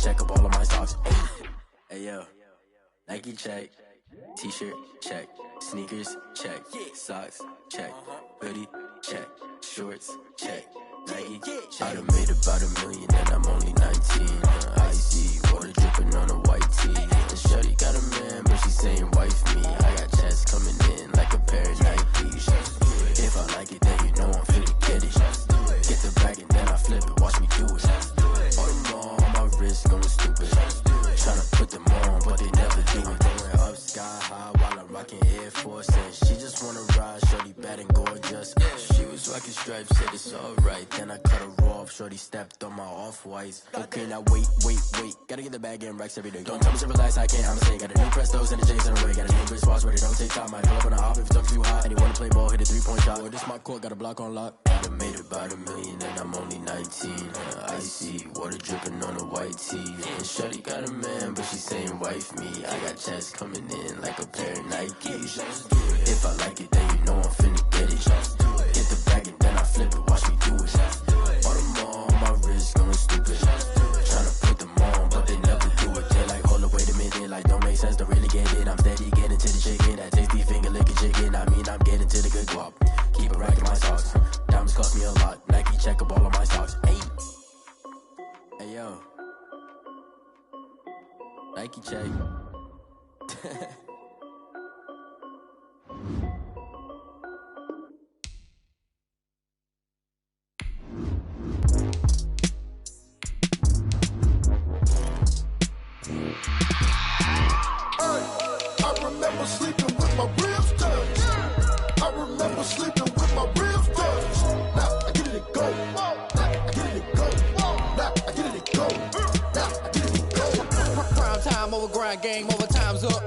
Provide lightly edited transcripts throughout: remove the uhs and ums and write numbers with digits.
check up all of my socks. Hey yo, Nike check, t-shirt check, sneakers check, socks check, hoodie check, shorts check, Nike check. I done made about $1 million and I'm only 19. Icy water dripping on a white tee. And shorty got a man, but she saying wife me. I got checks coming in like a pair of Nikes. If I like it, then you know I'm finna get it. Get the bag and then I flip it, watch me do it. All them all on my wrist going stupid. Tryna put them on, but they never do it. Going up sky high while I'm rocking Air Force. And she just wanna ride, shorty bad and gorgeous. She was rocking stripes, said it's alright. Then I cut her off, shorty stepped on my off-whites. Okay, now wait. Gotta get the bag and racks every day. Don't tell me to relax, I can't, I'ma say. Got a new Prestos and a J's in the way. Got a new Chris Foss where they don't take time. Might pull up on a hop if it's too hot. And he wanna play ball, hit a 3-point shot. Or this my court, got a block on lock. I done made about $1 million and I'm only 19. Icy water dripping on a white tee. And shorty got a man, but she saying wife me. I got checks coming in like a pair of Nikes. If I like it, then you know I'm finna get it. Get the bag and then I flip it, watch me do it. All them all on my wrist going stupid. Tryna put them on, but they never do it. They're like, hold up, wait a minute, like don't make sense, don't really get it. I'm steady getting to the chicken, that tasty finger licking chicken. I mean, I'm getting to the good guap. Keep a rack in my socks. Diamonds cost me a lot. Nike check up all of my socks. Hey yo, Nike check. I remember sleeping with my ribs touched. I remember sleeping with my ribs touched. Now I get it and go. Now I get it and go. Now I get it and go. Now I get it and go. Prime time over grind game, over time's up.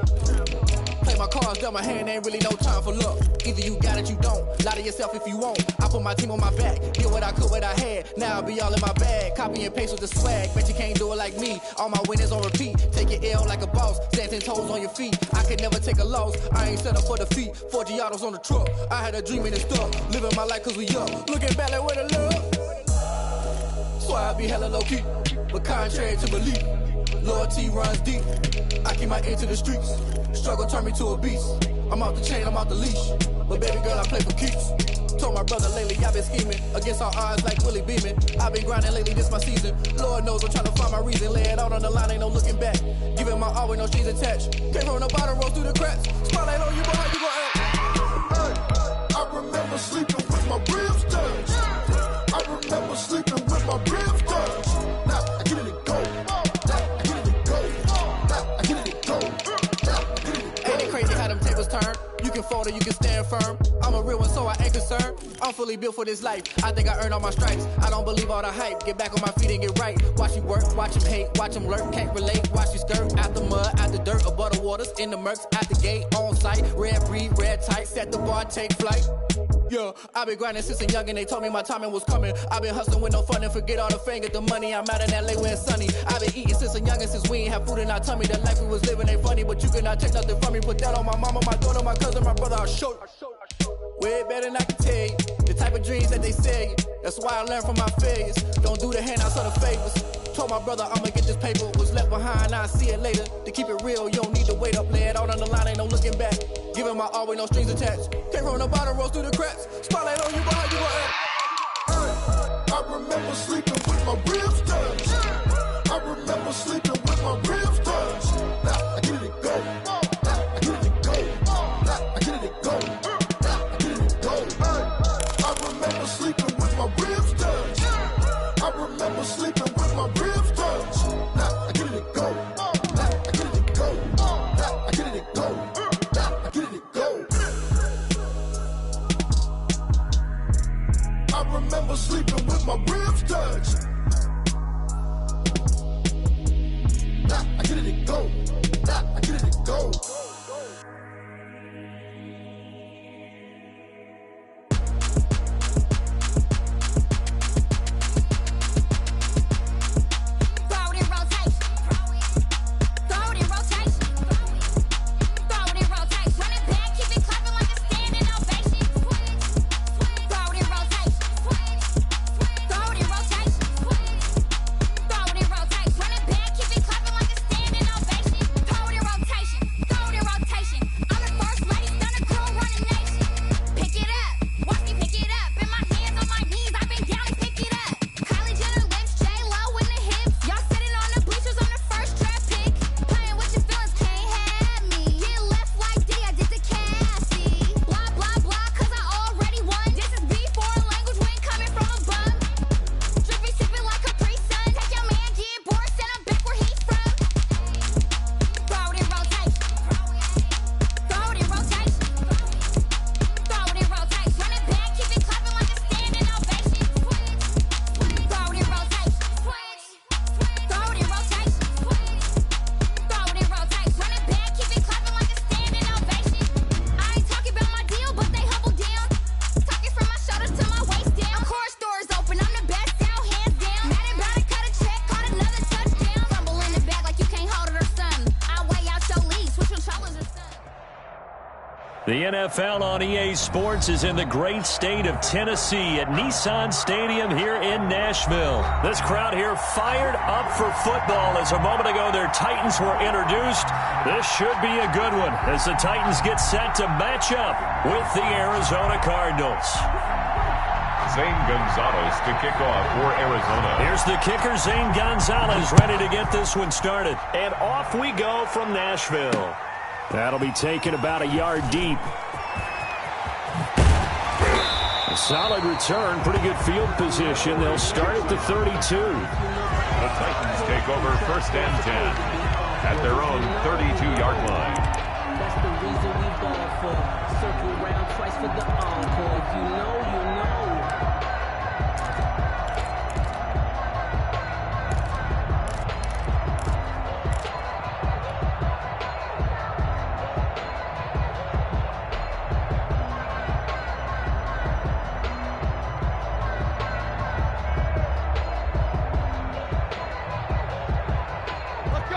Play my cards, dealt my hand, ain't really no time for luck. Either you got it, you don't. Lie to yourself if you won't. I put my team on my back, did what I could, what I had. Now I be all in my bag, copy and paste with the swag. Bet you can't do it like me. All my winners on repeat. Take your L like a boss, stand 10 toes on your feet. I could never take a loss. I ain't set up for defeat. 4 Giottos on the truck. I had a dream and it's stuck. Living my life cause we up. Looking back like where the love. So I be hella low key, but contrary to belief. Loyalty runs deep. I keep my ear to the streets. Struggle turned me to a beast. I'm out the chain, I'm out the leash. But baby girl, I play for keeps. Told my brother lately, I've been scheming against all odds like Willie Beeman. I've been grinding lately, this my season. Lord knows I'm trying to find my reason. Lay it out on the line, ain't no looking back. Giving my all with no strings attached. Came from the bottom, roll through the cracks. Spotlight on you, but how you gon' act? I remember sleeping with my ribs touched. I remember sleeping with my ribs touched. Now I get it and go. Now I get it and go. Now I get it and go. Now I get it and go. Ain't it crazy how them tables turn? You can fold or you can stand firm. I'm a real one, so I ain't concerned. I'm fully built for this life. I think I earned all my stripes. I don't believe all the hype. Get back on my feet and get right. Watch you work, watch him hate, watch him lurk. Can't relate, watch you skirt. Out the mud, out the dirt, above the waters, in the murks, out the gate, on site. Red breed, red tight, set the bar, take flight. Yeah, I been grinding since a young and they told me my timing was coming. I been hustling with no fun and forget all the fame, get the money. I'm out in LA when it's sunny. I been eating since a young and since we ain't have food in our tummy. The life we was living ain't funny, but you cannot take nothing from me. Put that on my mama, my daughter, my cousin, my brother, I'll show you. Way better than I can tell you. The type of dreams that they sell you. That's why I learned from my failures. Don't do the handouts or the favors. Told my brother I'ma get this paper. Was left behind, I'll see it later. To keep it real, you don't need to wait up. Lay it out on the line, ain't no looking back. Giving my all with no strings attached. Came from the bottom, rose through the cracks. Spotlight on you, but how you gon' act? I remember sleeping with my ribs touched. I remember sleeping with my ribs touched. Now I get it and go. Now I get it and go. Now I get it and go. Now I get it and go. I remember sleeping with my ribs touched. I remember sleeping with my ribs touched. Now I get it and go. Now I get it and go. Now I get it and go. Now I get it and go. I remember sleeping with my ribs touched. The NFL on EA Sports is in the great state of Tennessee at Nissan Stadium here in Nashville. This crowd here fired up for football as a moment ago their Titans were introduced. This should be a good one as the Titans get set to match up with the Arizona Cardinals. Zane Gonzalez to kick off for Arizona. Here's the kicker, Zane Gonzalez, ready to get this one started. And off we go from Nashville. That'll be taken about a yard deep. A solid return, pretty good field position. They'll start at the 32. The Titans take over 1st and 10 at their own 32-yard line. That's the reason we ball for. Circle around twice for the encore. If you know, you know.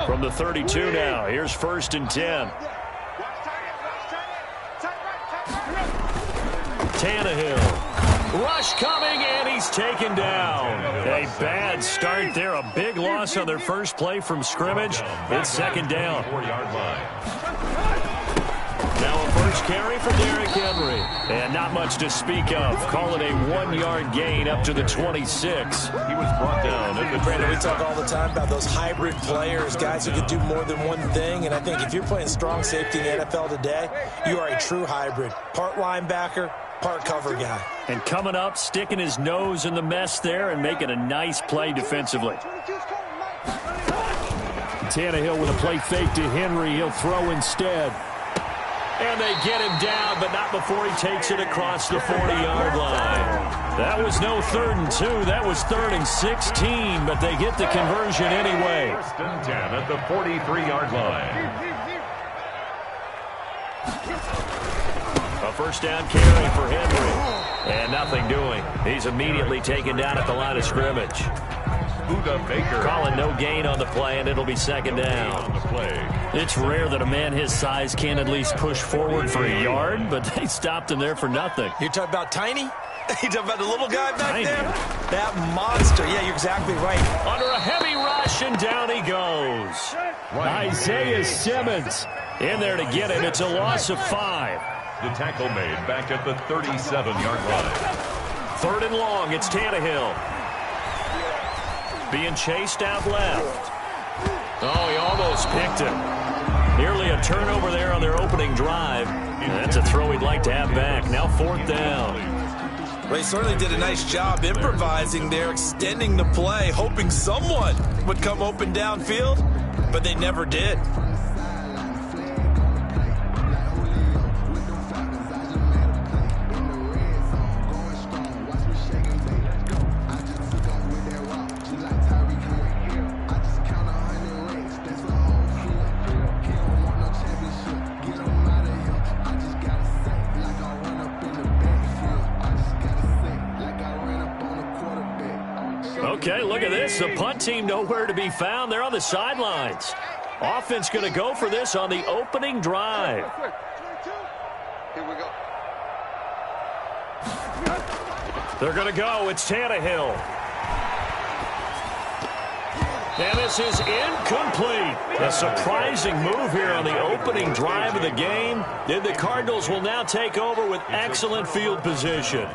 From the 32 now, here's 1st and 10. Tannehill. Rush coming, and he's taken down. A bad start there. A big loss on their first play from scrimmage. It's 2nd down. 4-yard line. Now a first carry for Derrick Henry. And not much to speak of. Call it a 1-yard gain up to the 26. He was brought down at the Brandon, we talk all the time about those hybrid players, guys who can do more than one thing. And I think if you're playing strong safety in the NFL today, you are a true hybrid. Part linebacker, part cover guy. And coming up, sticking his nose in the mess there and making a nice play defensively. Tannehill with a play fake to Henry. He'll throw instead. And they get him down, but not before he takes it across the 40-yard line. That was no 3rd and 2. That was 3rd and 16, but they get the conversion anyway. 1st and 10 at the 43-yard line. A first down carry for Henry. And nothing doing. He's immediately taken down at the line of scrimmage. Buda Baker. Calling no gain on the play, and it'll be 2nd down. On the play. It's rare that a man his size can at least push forward for a yard, but they stopped him there for nothing. You're talking about Tiny? You're talking about the little guy back Tiny. there? That monster. Yeah, you're exactly right. Under a heavy rush, and down he goes. Isaiah Simmons in there to get him. It's a loss of 5. The tackle made back at the 37-yard line. 3rd and long. It's Tannehill. Being chased out left. Oh, he almost picked him. Nearly a turnover there on their opening drive. And that's a throw he'd like to have back. Now 4th down. Well, he certainly did a nice job improvising there, extending the play, hoping someone would come open downfield, but they never did. Okay, look at this. The punt team nowhere to be found. They're on the sidelines. Offense going to go for this on the opening drive. Here we go. They're going to go. It's Tannehill. And this is incomplete. A surprising move here on the opening drive of the game. And the Cardinals will now take over with excellent field position.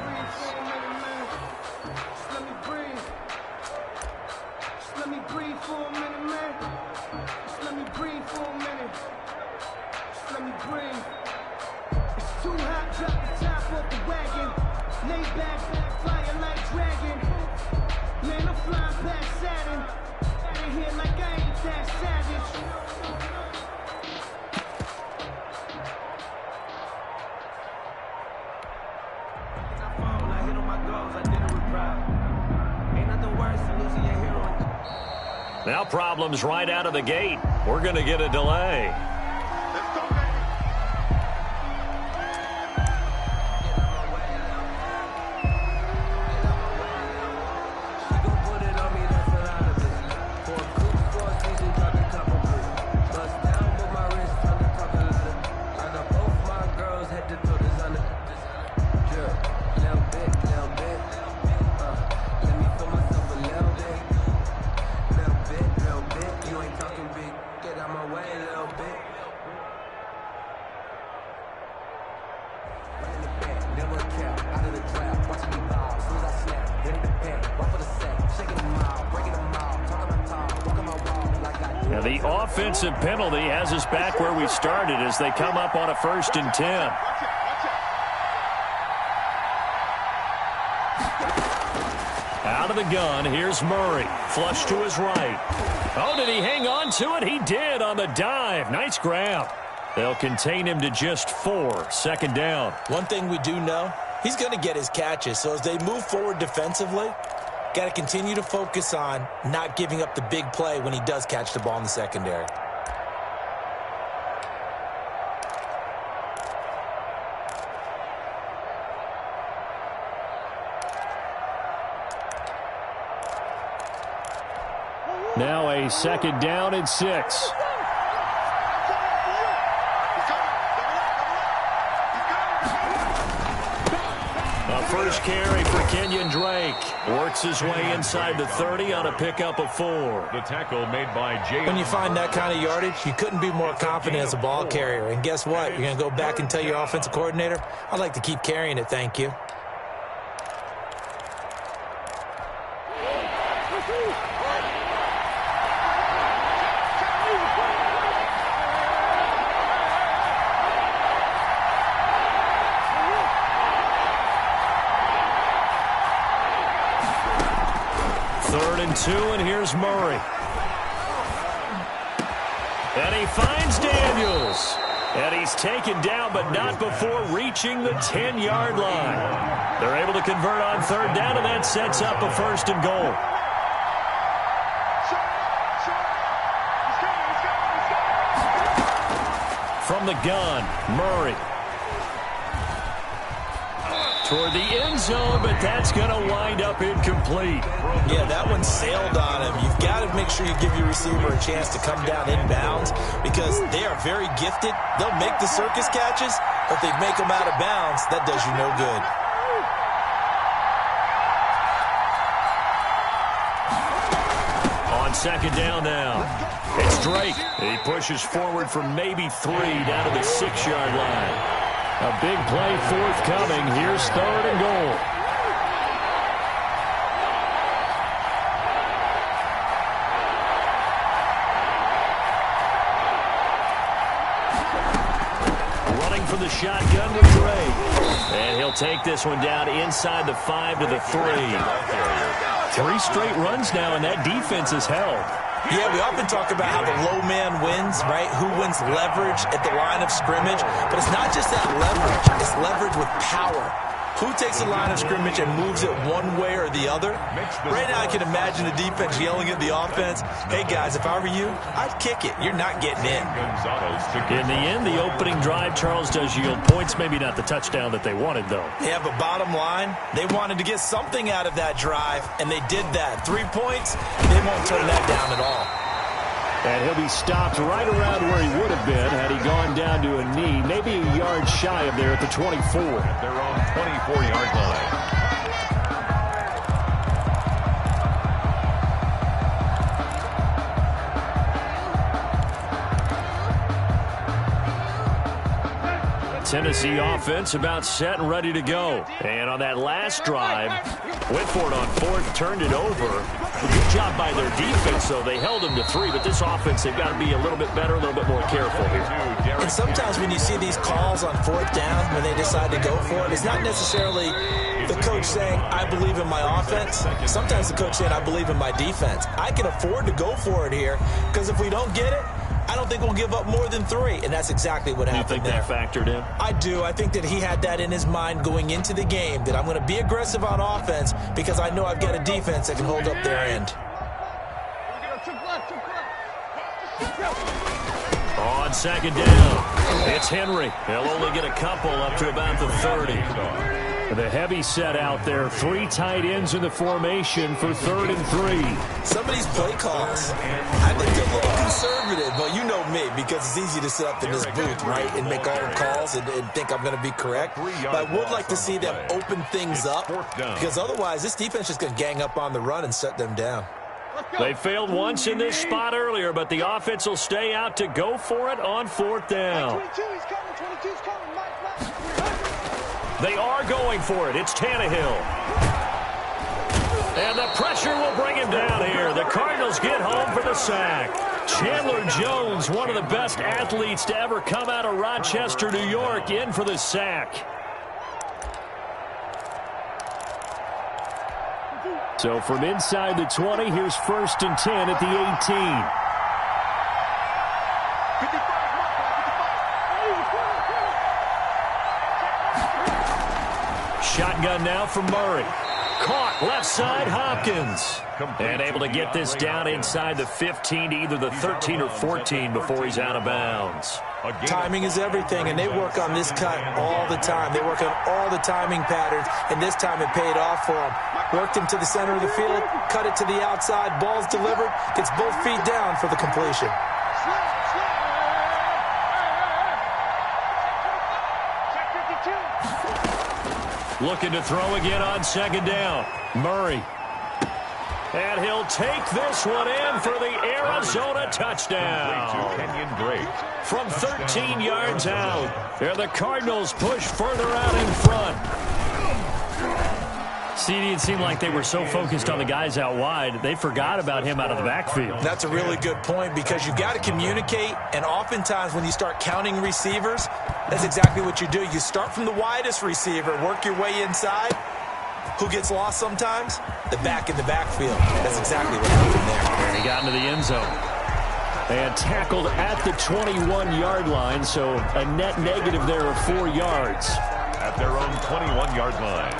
Now problems right out of the gate. We're going to get a delay. And the offensive penalty has us back where we started as they come up on a 1st and 10. Out of the gun, here's Murray. Flush to his right. Oh, did he hang on to it? He did on the dive. Nice grab. They'll contain him to just 4. 2nd down. One thing we do know, he's going to get his catches. So as they move forward defensively, got to continue to focus on not giving up the big play when he does catch the ball in the secondary. Now a 2nd down and 6. First carry for Kenyon Drake. Works his way inside the 30 on a pickup of 4. The tackle made by Jay. When you find that kind of yardage, you couldn't be more confident as a ball carrier. And guess what? You're going to go back and tell your offensive coordinator, I'd like to keep carrying it, thank you. And here's Murray. And he finds Daniels. And he's taken down, but not before reaching the 10-yard line. They're able to convert on 3rd down, and that sets up a 1st and goal. From the gun, Murray. Toward the end zone, but that's going to wind up incomplete. Yeah, that one sailed on him. You've got to make sure you give your receiver a chance to come down inbounds because they are very gifted. They'll make the circus catches, but if they make them out of bounds, that does you no good. On 2nd down now, it's Drake. He pushes forward for maybe 3 down to the 6-yard line. A big play forthcoming. Here's 3rd and goal. Running for the shotgun with Drake. And he'll take this one down inside the 5 to the 3. 3 straight runs now, and that defense is held. Yeah, we often talk about how the low man wins, right? Who wins leverage at the line of scrimmage. But it's not just that leverage. It's leverage with power. Who takes the line of scrimmage and moves it one way or the other? Right now I can imagine the defense yelling at the offense, hey, guys, if I were you, I'd kick it. You're not getting in. In the end, the opening drive, Charles, does yield points. Maybe not the touchdown that they wanted, though. Yeah, but bottom line, they wanted to get something out of that drive, and they did that. 3 points, they won't turn that down at all. And he'll be stopped right around where he would have been had he gone down to a knee, maybe a yard shy of there at the 24. At their own 24-yard line. Tennessee offense about set and ready to go. And on that last drive, went for it on 4th, turned it over. A good job by their defense, though. They held them to 3, but this offense, they've got to be a little bit better, a little bit more careful here. And sometimes when you see these calls on 4th down, when they decide to go for it, it's not necessarily the coach saying, I believe in my offense. Sometimes the coach saying, I believe in my defense. I can afford to go for it here because if we don't get it, I don't think we'll give up more than 3, and that's exactly what happened there. You think that factored in? I do. I think that he had that in his mind going into the game, that I'm going to be aggressive on offense because I know I've got a defense that can hold up their end. On 2nd down, it's Henry. He'll only get a couple up to about the 30. The heavy set out there. 3 tight ends in the formation for 3rd and 3. Some of these play calls, I think they're a little conservative, but you know me, because it's easy to sit up in this booth, right, and make all the calls and think I'm going to be correct. But I would like to see them open things up, because otherwise this defense is just going to gang up on the run and shut them down. They failed once in this spot earlier, but the offense will stay out to go for it on 4th down. They are going for it. It's Tannehill. And the pressure will bring him down here. The Cardinals get home for the sack. Chandler Jones, one of the best athletes to ever come out of Rochester, New York, in for the sack. So from inside the 20, here's 1st and 10 at the 18. Shotgun now from Murray. Caught left side, Hopkins. And able to get this down inside the 15 to either the 13 or 14 before he's out of bounds. Timing is everything, and they work on this cut all the time. They work on all the timing patterns, and this time it paid off for them. Worked him to the center of the field, cut it to the outside, ball's delivered, gets both feet down for the completion. Looking to throw again on 2nd down. Murray. And he'll take this one in for the Arizona touchdown. From 13 yards out. And the Cardinals push further out in front. CD, it seemed like they were so focused on the guys out wide, they forgot about him out of the backfield. That's a really good point because you've got to communicate, and oftentimes when you start counting receivers, that's exactly what you do. You start from the widest receiver, work your way inside. Who gets lost sometimes? The back in the backfield. That's exactly what happened there. And he got into the end zone. And tackled at the 21-yard line, so a net negative there of 4 yards. At their own 21-yard line.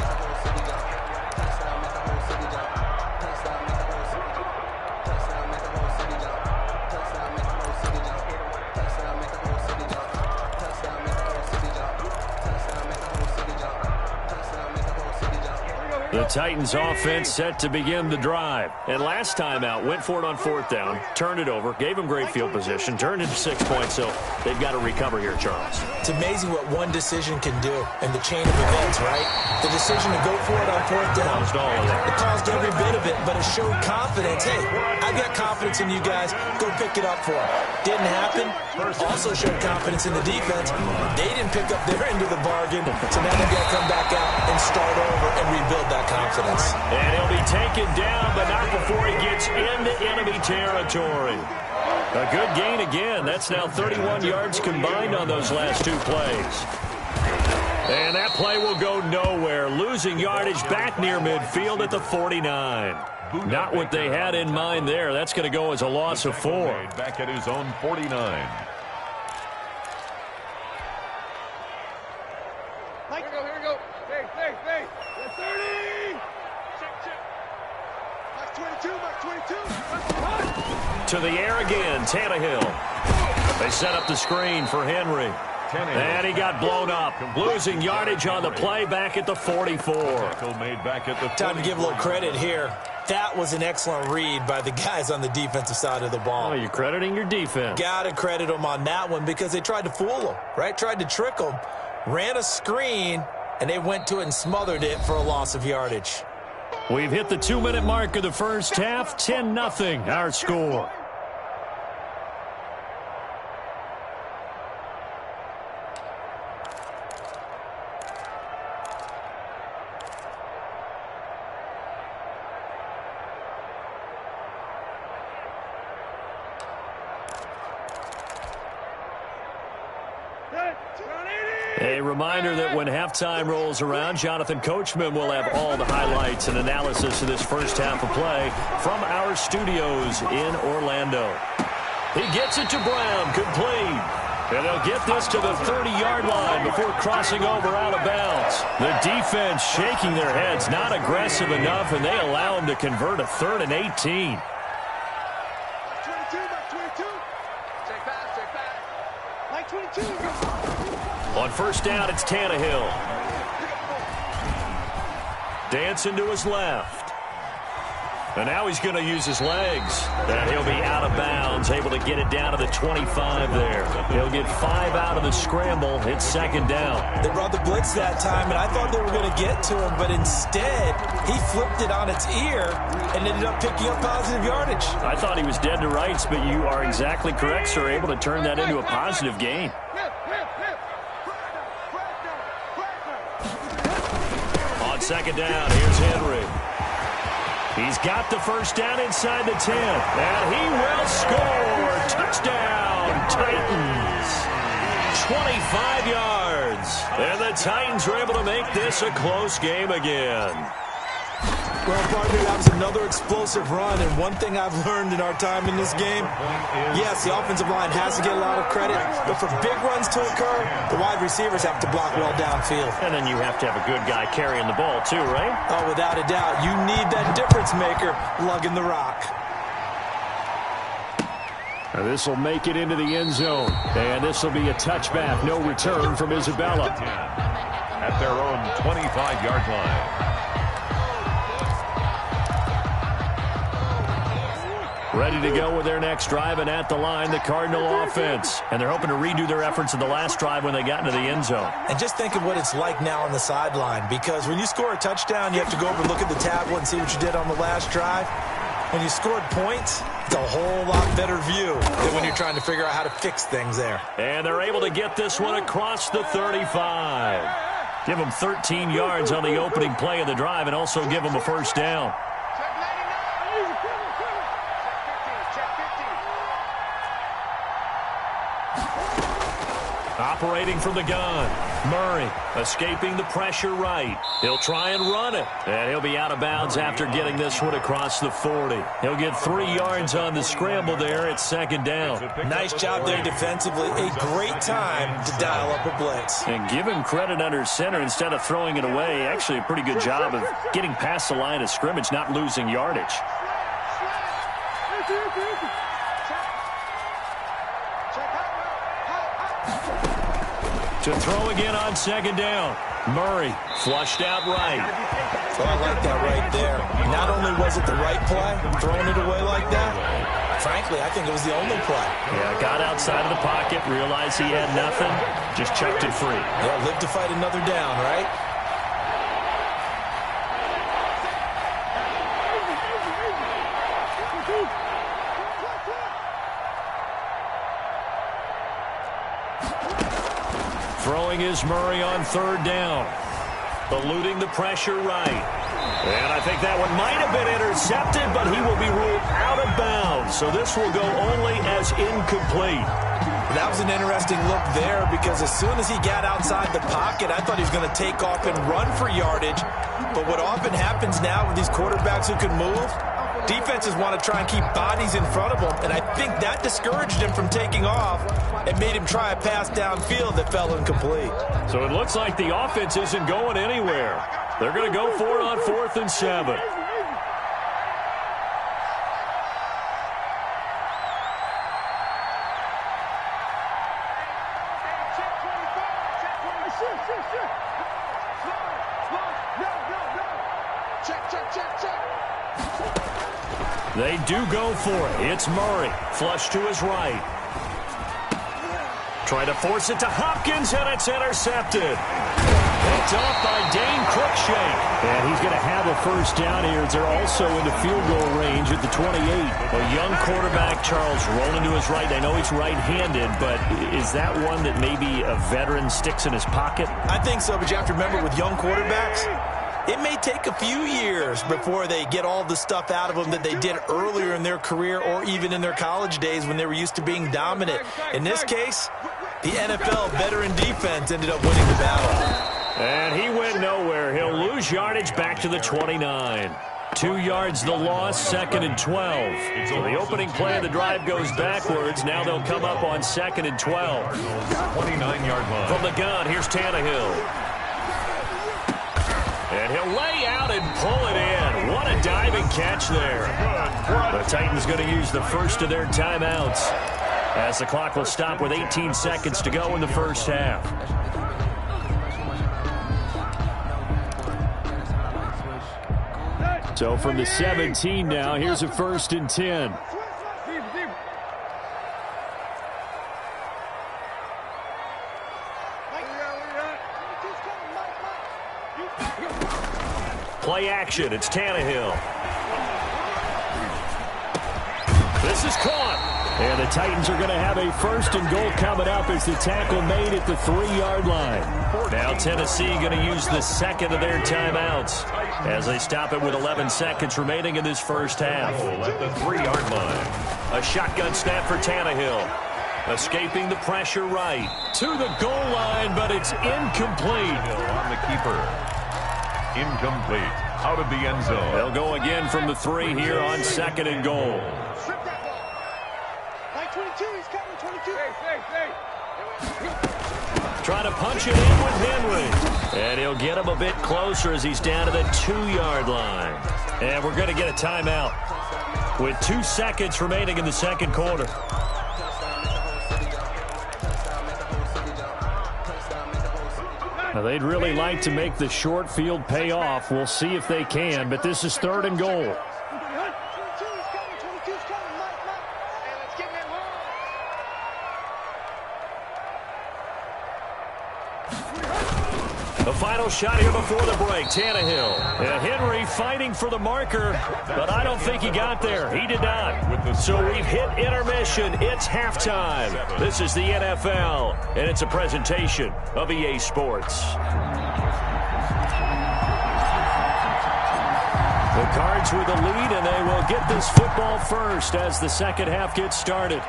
The Titans offense set to begin the drive. And last time out, went for it on 4th down, turned it over, gave them great field position, turned it to 6 points, so they've got to recover here, Charles. It's amazing what one decision can do in the chain of events, right? The decision to go for it on 4th down. It caused every bit of it, but it showed confidence. Hey, I've got confidence in you guys. Go pick it up for them. Didn't happen. Also showed confidence in the defense. They didn't pick up their end of the bargain, so now they've got to come back out and start over and rebuild that confidence. And he'll be taken down, but not before he gets into enemy territory. A good gain again. That's now 31 yards combined on those last 2 plays. And that play will go nowhere. Losing yardage back near midfield at the 49. Not what they had in mind there. That's going to go as a loss of 4. Back at his own 49. Here we go. Hey. 30. Check. Max 22. To the air again, Tannehill. They set up the screen for Henry. And he got blown up. Losing yardage on the play back at the 44. Time to give a little credit here. That was an excellent read by the guys on the defensive side of the ball. Oh, you're crediting your defense. Got to credit them on that one because they tried to fool them, right? Tried to trick them. Ran a screen, and they went to it and smothered it for a loss of yardage. We've hit the 2-minute mark of the first half. 10-0 our score. A reminder that when halftime rolls around, Jonathan Coachman will have all the highlights and analysis of this first half of play from our studios in Orlando. He gets it to Brown, complete. And they'll get this to the 30-yard line before crossing over out of bounds. The defense shaking their heads, not aggressive enough, and they allow him to convert a 3rd and 18. On first down, it's Tannehill. Dancing to his left. And now he's going to use his legs. And he'll be out of bounds, able to get it down to the 25 there. He'll get 5 out of the scramble. It's 2nd down. They brought the blitz that time, and I thought they were going to get to him, but instead he flipped it on its ear and ended up picking up positive yardage. I thought he was dead to rights, but you are exactly correct, sir. Able to turn that into a positive gain. On 2nd down, here's Henry. He's got the first down inside the 10, and he will score. Titans. 25 yards. And the Titans are able to make this a close game again. Well, partner, that was another explosive run, and one thing I've learned in our time in this game, yes, the offensive line has to get a lot of credit, but for big runs to occur, the wide receivers have to block well downfield. And then you have to have a good guy carrying the ball too, right? Oh, without a doubt. You need that difference maker lugging the rock. And this will make it into the end zone. And this will be a touchback. No return from Isabella. At their own 25-yard line. Ready to go with their next drive, and at the line, the Cardinal offense. And they're hoping to redo their efforts in the last drive when they got into the end zone. And just think of what it's like now on the sideline, because when you score a touchdown, you have to go over and look at the tablet and see what you did on the last drive. When you scored points, it's a whole lot better view than when you're trying to figure out how to fix things there. And they're able to get this one across the 35. Give them 13 yards on the opening play of the drive and also give them a first down. Operating from the gun, Murray escaping the pressure right. He'll try and run it, and he'll be out of bounds after getting this one across the 40. He'll get 3 yards on the scramble there. It's second down. Nice job there defensively. A great time to dial up a blitz. And give him credit under center instead of throwing it away. Actually, a pretty good job of getting past the line of scrimmage, not losing yardage. To throw again on second down. Murray flushed out right. So I like that right there. Not only was it the right play, throwing it away like that, frankly, I think it was the only play. Yeah, got outside of the pocket, realized he had nothing, just chucked it free. Yeah, live to fight another down, right? Throwing is Murray on third down. Eluding the pressure right. And I think that one might have been intercepted, but he will be ruled out of bounds. So this will go only as incomplete. That was an interesting look there because as soon as he got outside the pocket, I thought he was going to take off and run for yardage. But what often happens now with these quarterbacks who can move, defenses want to try and keep bodies in front of them, and I think that discouraged him from taking off and made him try a pass downfield that fell incomplete. So it looks like the offense isn't going anywhere. They're going to go for it on 4th and 7. They do go for it. It's Murray. Flush to his right. Trying to force it to Hopkins, and it's intercepted. Picked off by Dane Cruikshank. And he's going to have a first down here as they're also into field goal range at the 28. A young quarterback, Charles, rolling to his right. I know he's right-handed, but is that one that maybe a veteran sticks in his pocket? I think so, but you have to remember with young quarterbacks, it may take a few years before they get all the stuff out of them that they did earlier in their career or even in their college days when they were used to being dominant. In this case, the NFL veteran defense ended up winning the battle. And he went nowhere. He'll lose yardage back to the 29. 2 yards the loss, 2nd and 12. So the opening play of the drive goes backwards. Now they'll come up on 2nd and 12. 29-yard line. From the gun, here's Tannehill. And he'll lay out and pull it in. What a diving catch there. The Titans going to use the first of their timeouts as the clock will stop with 18 seconds to go in the first half. So from the 17 now, here's a 1st and 10. Play action. It's Tannehill. This is caught. And the Titans are going to have a 1st and goal coming up as the tackle made at the 3-yard line. Now Tennessee going to use the 2nd of their timeouts as they stop it with 11 seconds remaining in this first half. At the 3-yard line. A shotgun snap for Tannehill. Escaping the pressure right. To the goal line, but it's incomplete. On the keeper. Incomplete. Out of the end zone. They'll go again from the 3 here on 2nd and goal. Strip that ball. Like 22, he's coming, 22. Trying to punch it in with Henry. And he'll get him a bit closer as he's down to the 2-yard line. And we're going to get a timeout with 2 seconds remaining in the second quarter. Now, they'd really like to make the short field pay off. We'll see if they can, but this is 3rd and goal. The final shot here before the break, Tannehill. And Henry fighting for the marker, but I don't think he got there. He did not. So we've hit intermission. It's halftime. This is the NFL, and it's a presentation of EA Sports. The Cards with the lead, and they will get this football first as the second half gets started.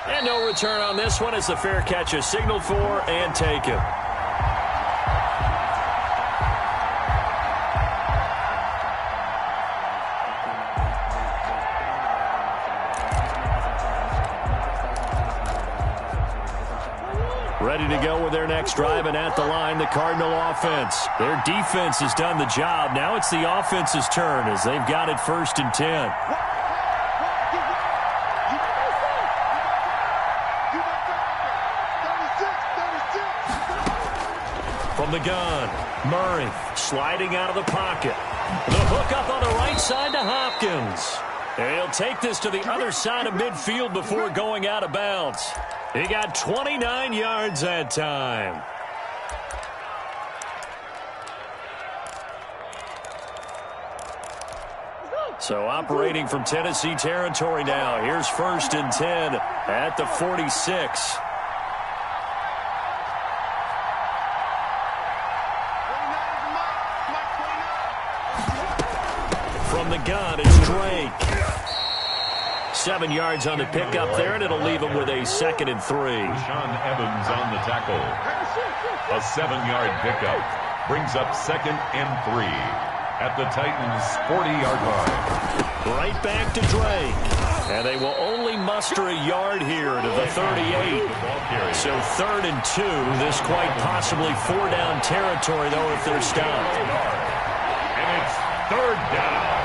And no return on this one as the fair catch is signaled for and taken. Ready to go with their next drive, and at the line, the Cardinal offense. Their defense has done the job. Now it's the offense's turn as they've got it 1st and 10. From the gun, Murray sliding out of the pocket. The hook up on the right side to Hopkins. And he'll take this to the other side of midfield before going out of bounds. He got 29 yards that time. So operating from Tennessee territory now. Here's 1st and 10 at the 46. From the gun, it's Drake. 7 yards on the pickup there, and it'll leave him with a 2nd and 3. Sean Evans on the tackle. A 7-yard pickup brings up 2nd and 3 at the Titans' 40-yard line. Right back to Drake. And they will only muster a yard here to the 38. So 3rd and 2. This quite possibly 4-down territory, though, if they're stopped. And it's 3rd down.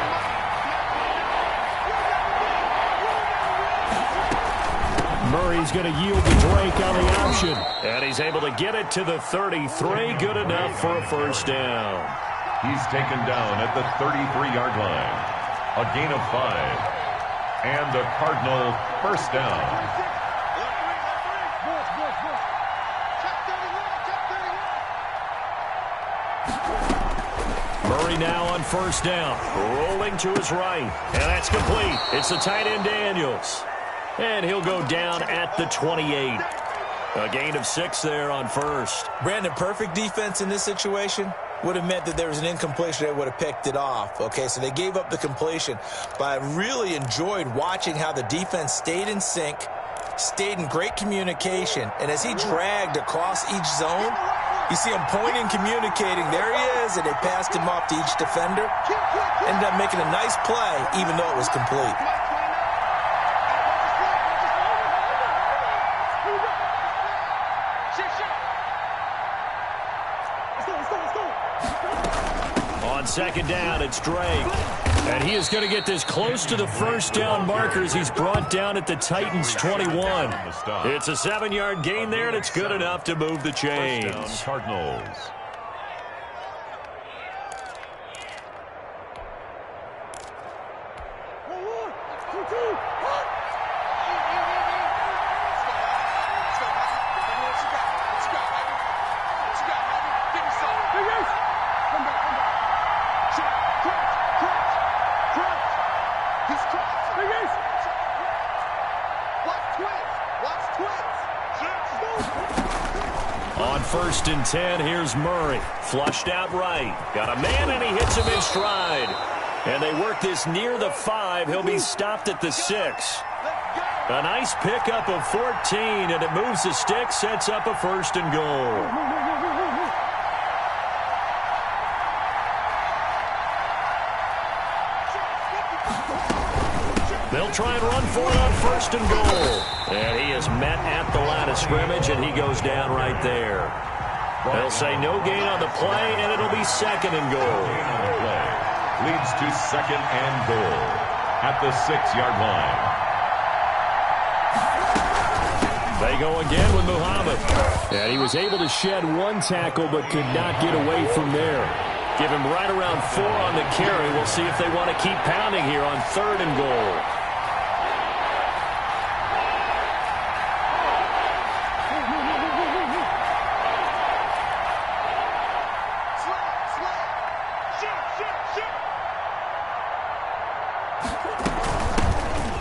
Murray's going to yield to Drake on the option. And he's able to get it to the 33. Good enough for a 1st down. He's taken down at the 33-yard line. A gain of 5. And the Cardinal 1st down. Murray now on 1st down. Rolling to his right. And that's complete. It's the tight end Daniels. And he'll go down at the 28. A gain of 6 there on 1st. Brandon, perfect defense in this situation would have meant that there was an incompletion. They would have picked it off. Okay, so they gave up the completion. But I really enjoyed watching how the defense stayed in sync, stayed in great communication. And as he dragged across each zone, you see him pointing, communicating. There he is, and they passed him off to each defender. Ended up making a nice play, even though it was complete. On 2nd down, it's Drake. And he is going to get this close to the 1st down markers. He's brought down at the Titans' 21. It's a 7-yard gain there, and it's good enough to move the chains. Cardinals. On 1st and 10, here's Murray. Flushed out right. Got a man, and he hits him in stride. And they work this near the 5. He'll be stopped at the 6. A nice pickup of 14, and it moves the stick, sets up a 1st and goal. They'll try and run for it on 1st and goal. And he is met at the line of scrimmage, and he goes down right there. They'll say no gain on the play, and it'll be 2nd and goal. Leads to 2nd and goal at the 6-yard line. They go again with Muhammad. And he was able to shed one tackle but could not get away from there. Give him right around 4 on the carry. We'll see if they want to keep pounding here on 3rd and goal.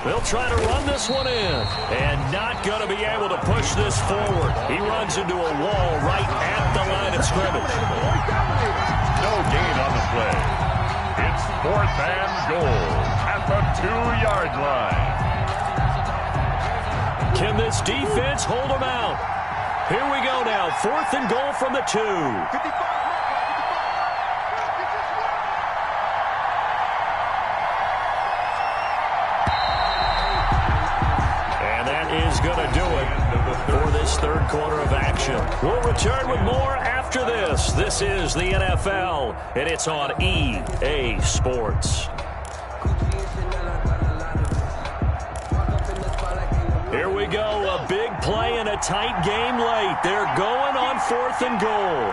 They'll try to run this one in, and not going to be able to push this forward. He runs into a wall right at the line of scrimmage. No gain on the play. It's 4th and goal at the 2-yard line. Can this defense hold them out? Here we go now, 4th and goal from the 2. Is going to do it for this 3rd quarter of action. We'll return with more after this. This is the NFL, and it's on EA Sports. Here we go, a big play and a tight game late. They're going on 4th and goal.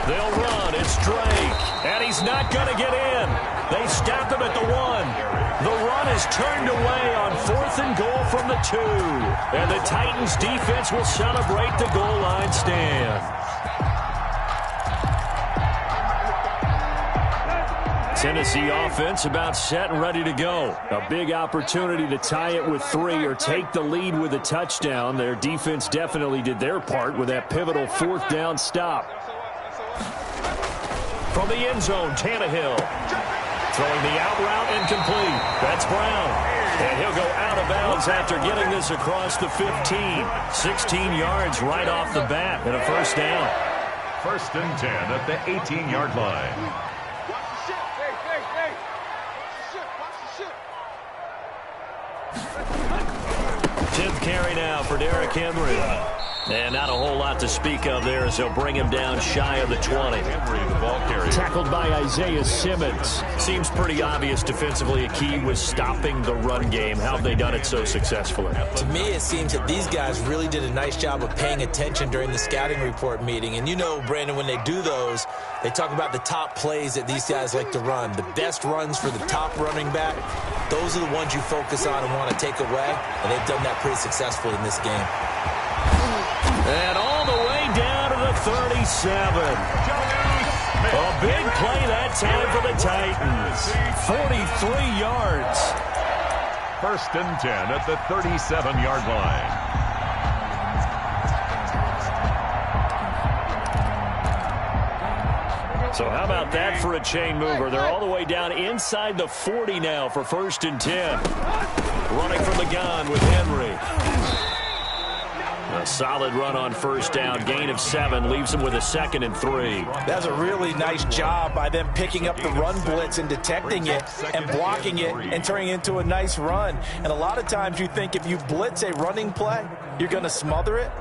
They'll run, it's Drake, and he's not going to get in. They stop him at the 1. The run is turned away on 4th and goal from the 2. And the Titans defense will celebrate the goal line stand. Tennessee offense about set and ready to go. A big opportunity to tie it with 3 or take the lead with a touchdown. Their defense definitely did their part with that pivotal 4th down stop. From the end zone, Tannehill. Throwing the out route incomplete. That's Brown. And he'll go out of bounds after getting this across the 15. 16 yards right off the bat and a 1st down. 1st and 10 at the 18-yard line. Tenth carry now for Derrick Henry. And not a whole lot to speak of there as they'll bring him down shy of the 20. Henry, the ball carrier. Tackled by Isaiah Simmons. Seems pretty obvious defensively a key was stopping the run game. How have they done it so successfully? To me, it seems that these guys really did a nice job of paying attention during the scouting report meeting. And you know, Brandon, when they do those, they talk about the top plays that these guys like to run. The best runs for the top running back, those are the ones you focus on and want to take away. And they've done that pretty successfully in this game. And all the way down to the 37. A big play that time for the Titans. 43 yards. 1st and 10 at the 37-yard line. So how about that for a chain mover? They're all the way down inside the 40 now for 1st and 10. Running from the gun with Henry. A solid run on 1st down. Gain of 7 leaves them with a 2nd and 3. That's a really nice job by them picking up the run blitz and detecting it and blocking it and turning it into a nice run. And a lot of times you think if you blitz a running play, you're going to smother it.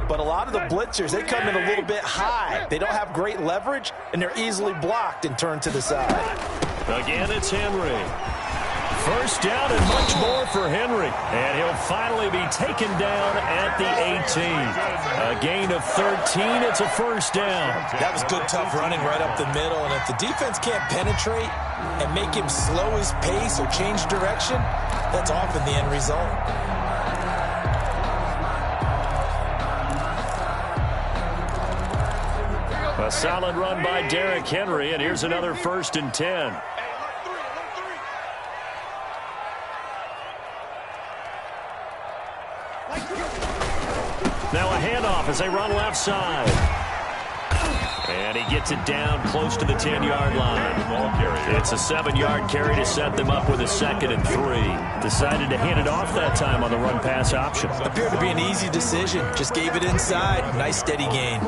But a lot of the blitzers, they come in a little bit high. They don't have great leverage, and they're easily blocked and turned to the side. Again, it's Henry. 1st down and much more for Henry. And he'll finally be taken down at the 18. A gain of 13. It's a 1st down. That was good, tough running right up the middle. And if the defense can't penetrate and make him slow his pace or change direction, that's often the end result. A solid run by Derrick Henry, and here's another 1st and 10. Now a handoff as they run left side. And he gets it down close to the 10-yard line. It's a 7-yard carry to set them up with a 2nd and 3. Decided to hand it off that time on the run-pass option. Appeared to be an easy decision. Just gave it inside. Nice steady gain.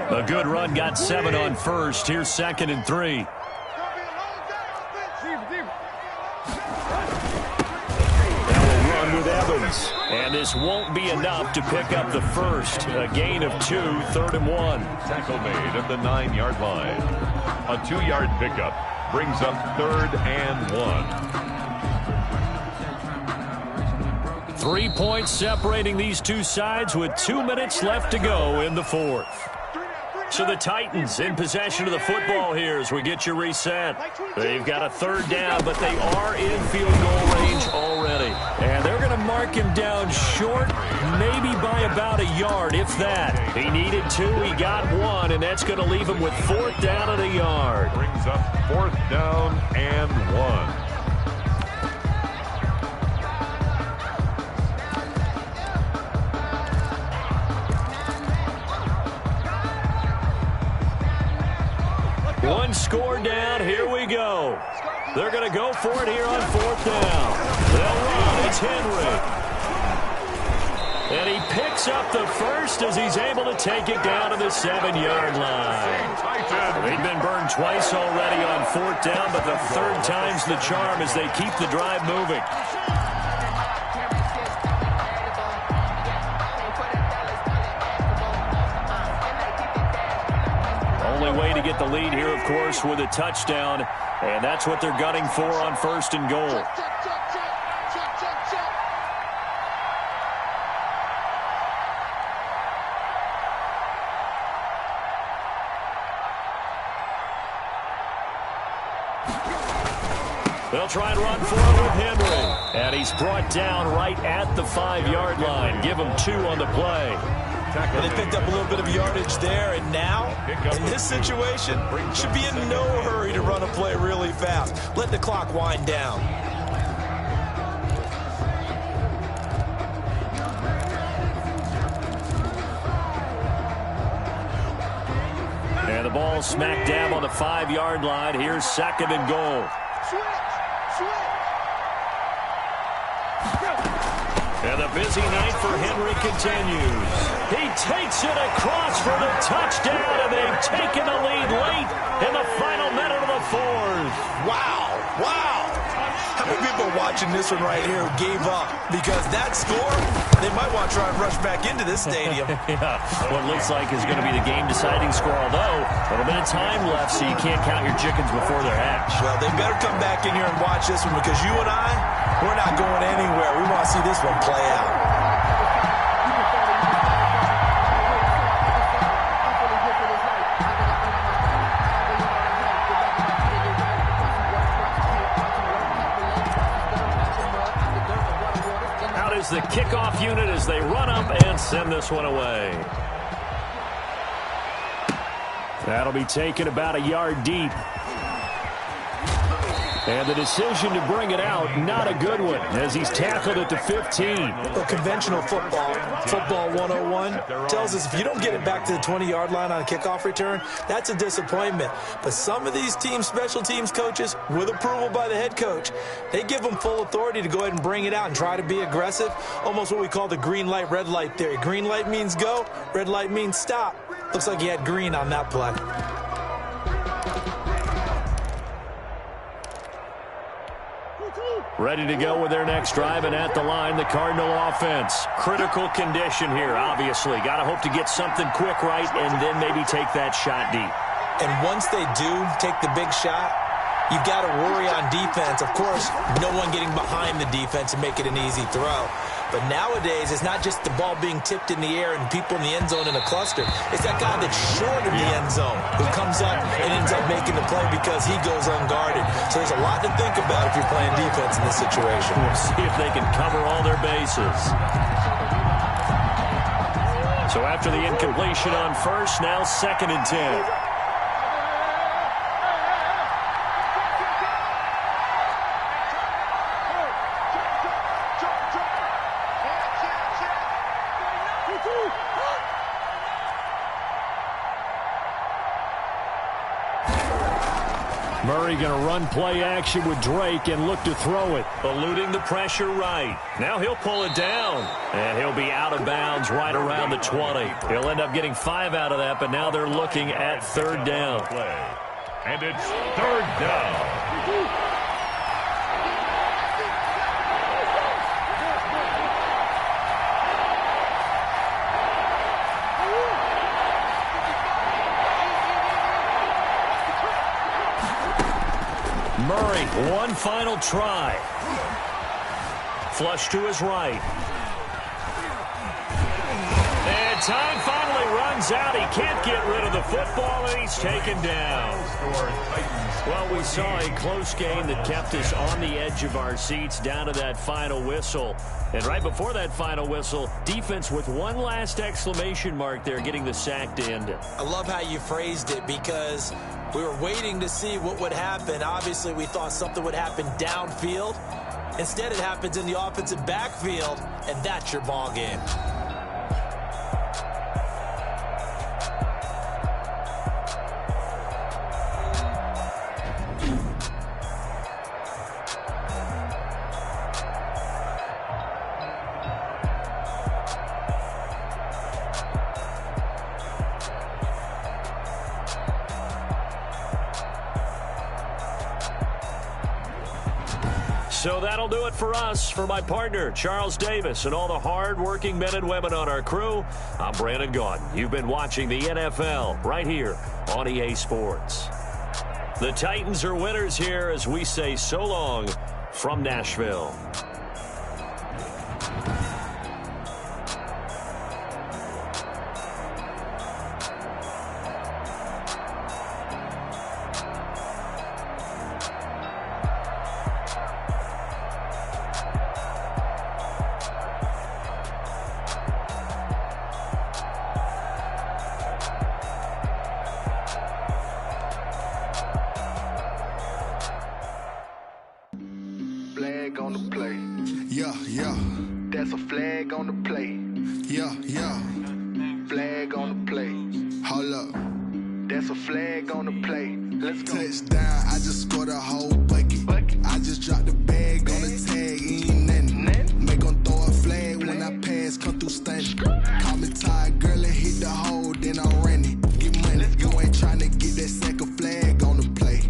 A good run, got 7 on first. Here's 2nd and 3. Now we'll run with Evans. And this won't be enough to pick up the first. A gain of 2, 3rd and 1. Tackle made at the 9-yard line. A 2-yard pickup brings up 3rd and 1. 3 points separating these two sides with 2 minutes left to go in the 4th. So the Titans in possession of the football here as we get you reset. They've got a 3rd down, but they are in field goal range already. And they're going to mark him down short, maybe by about a yard, if that. He needed 2, he got 1, and that's going to leave him with 4th down and a yard. Brings up 4th down and 1. One score down. Here we go. They're going to go for it here on 4th down. They'll run. It's Henry. And he picks up the first as he's able to take it down to the 7-yard line. They've been burned twice already on 4th down, but the 3rd time's the charm as they keep the drive moving. Way to get the lead here, of course, with a touchdown, and that's what they're gunning for on 1st and goal. They'll try and run for it with Henry, and he's brought down right at the 5-yard line. Give him 2 on the play. Well, they picked up a little bit of yardage there, and now, in this situation, should be in no hurry to run a play really fast. Let the clock wind down. And the ball smack dab on the 5-yard line. Here's 2nd and goal. And the busy night for Henry continues. He takes it across for the touchdown, and they've taken the lead late in the final minute of the 4th. Wow, wow. How many people watching this one right here gave up? Because that score, they might want to try and rush back into this stadium. Yeah, what looks like is going to be the game-deciding score, although a little bit of time left, so you can't count your chickens before they're hatched. Well, they better come back in here and watch this one, because you and I, we're not going anywhere. We want to see this one play out. The kickoff unit as they run up and send this one away. That'll be taken about a yard deep. And the decision to bring it out, not a good one, as he's tackled at the 15. Well, conventional football 101, tells us if you don't get it back to the 20-yard line on a kickoff return, that's a disappointment. But some of these team special teams coaches, with approval by the head coach, they give them full authority to go ahead and bring it out and try to be aggressive, almost what we call the green light, red light theory. Green light means go, red light means stop. Looks like he had green on that play. Ready to go with their next drive, and at the line, the Cardinal offense. Critical condition here, obviously. Got to hope to get something quick right and then maybe take that shot deep. And once they do take the big shot, you've got to worry on defense. Of course, no one getting behind the defense and make it an easy throw. But nowadays, it's not just the ball being tipped in the air and people in the end zone in a cluster. It's that guy that's short of the end zone who comes up and ends up making the play because he goes unguarded. So there's a lot to think about if you're playing defense in this situation. We'll see if they can cover all their bases. So after the incompletion on first, now 2nd and 10. Murray going to run play action with Drake and look to throw it. Eluding the pressure right. Now he'll pull it down. And he'll be out of bounds right around the 20. He'll end up getting 5 out of that, but now they're looking at 3rd down. And it's 3rd down. Murray, one final try. Flush to his right. And time finally runs out. He can't get rid of the football, and he's taken down. Well, we saw a close game that kept us on the edge of our seats down to that final whistle. And right before that final whistle, defense with one last exclamation mark there, getting the sack to end it. I love how you phrased it, because we were waiting to see what would happen. Obviously, we thought something would happen downfield. Instead, it happens in the offensive backfield, and that's your ball game. So that'll do it for us. For my partner, Charles Davis, and all the hard-working men and women on our crew, I'm Brandon Gaudin. You've been watching the NFL right here on EA Sports. The Titans are winners here as we say so long from Nashville. Flag on the play. Yeah, yeah. That's a flag on the play. Yeah, yeah. Flag on the play. Hold up. That's a flag on the play. Let's go. Touchdown, I just scored a whole bucket. I just dropped the bag on the tag, ain't nothing. Make 'em throw a flag when I pass, come through stunning. Call me tired, girl, and hit the hole, then I ran it. Get money, you ain't tryna get that second flag on the play.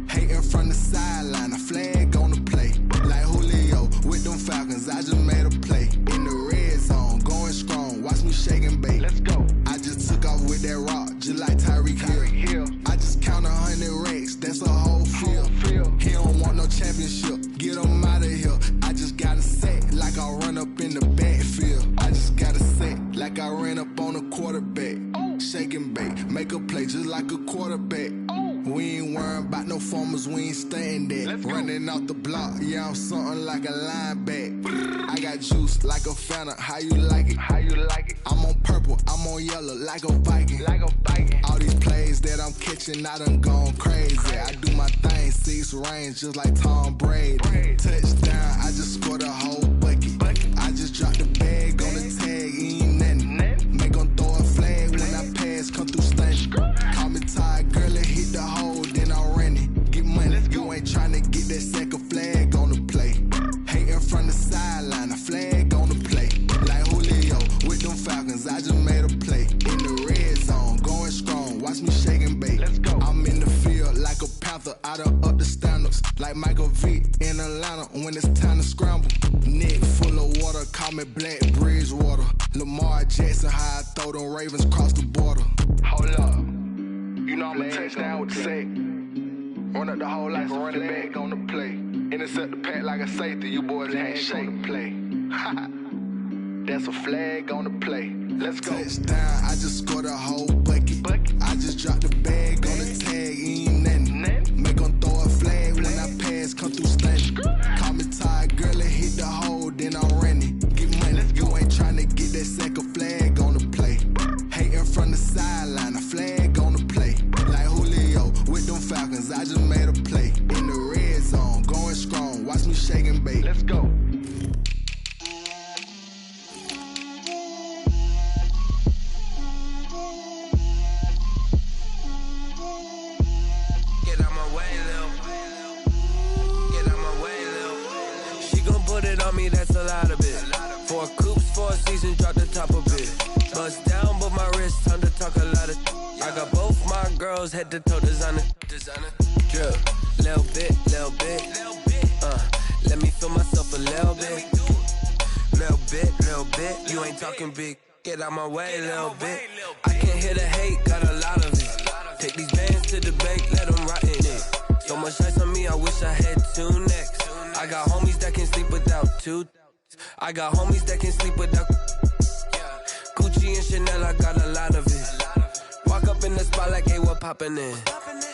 Hating from the sideline, a flag on the play. Like Julio with them Falcons, I just made a play. In the red zone, going strong, watch me shake and bake. Let's go. I just took off with that rock, just like Tyreek Hill. I just count 100 racks, that's a whole field. He don't want no championship, get him out of here. I just got a set, like I run up in the backfield. I just got a set, like I ran up on a quarterback. Shake and bake, make a play just like a quarterback. We ain't worrying about no formers, we ain't staying there. Running off the block, yeah, I'm something like a linebacker. I got juice like a Fanta, how you like it? How you like it? I'm on purple, I'm on yellow, like a Viking. Like a Viking. All these plays that I'm catching, I done gone crazy. I do my thing, 6 range, just like Tom Brady. Touchdown, I just scored a whole bucket. I just dropped the bag on the tag, ain't nothing. Make 'em throw a flag when I pass, come through stunning. Call me tired, girl, and hit the hole, then I ran it. Get money, you ain't tryna get that second flag on the play. Hating from the sideline, a flag on the play. Like Julio with them Falcons, I just made a play. In the red zone, going strong, watch me shake and bake. Let's go. I'm in the field like a Panther, I done up the standards. Like Michael Vick in Atlanta when it's time to scramble. Neck full of water, call me Black Bridgewater. Lamar Jackson, how I throw them Ravens across the border. Hold up. You know I'm a touchdown with the sack. Run up the hole like a running back on the play. Intercept the pack like a safety. You boys ain't shake the play. That's a flag on the play. Let's go. Touchdown, I just scored a whole bucket. I just dropped the bag on the tag, ain't nothing. Make 'em throw a flag when I pass, come through stunning. Call me tired, girl, and hit the hole, then I ran it. Get money, you ain't tryna get that second flag on the play. Hating from the sideline, a flag on the play. Like Julio with them Falcons, I just made a play. In the red zone, going strong, watch me shake and bake. Let's go. girls head to toe designer. Drip, little bit. Let me feel myself a little bit. Little bit. You ain't talking big. Get out my way, little bit. I can't hear the hate, got a lot of it. Take these bands to the bank, let them rot in it. So much ice on me, I wish I had 2 necks. I got homies that can sleep without 2. I got homies that can sleep without Gucci and Chanel, I got a lot of it. Walk up in the spot like, hey, what poppin' in?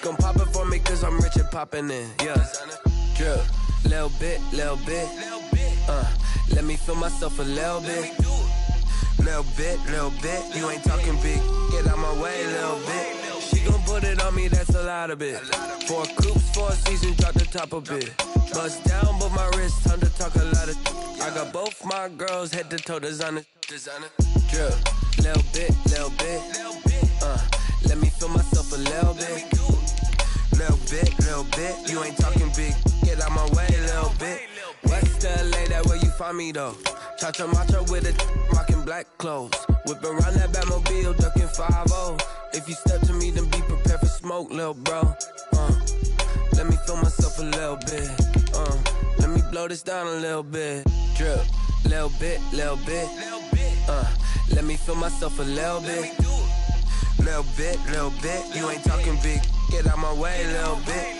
Gon' pop it for me cause I'm rich and poppin' in. Yeah, drip, little bit. Let me feel myself a little bit. Little bit. You ain't talking big. Get out my way, little bit. She gon' put it on me, that's a lot of it. 4 coops, 4 seasons, drop the top a bit. Bust down, but my wrist, time to talk a lot of. I got both my girls head to toe designer. Drip, little bit. Let me feel myself a little bit. Little bit. You ain't talking big. Get out my way, little bit. West LA, that where you find me though. Cha-cha macho with a rockin' black clothes. Whip around that Batmobile, ducking 5-0. If you step to me, then be prepared for smoke, lil' bro. Let me feel myself a little bit. Let me blow this down a little bit. Drip, little bit. Let me feel myself a little bit. Little bit. You ain't talking big. Get out my way, little bit.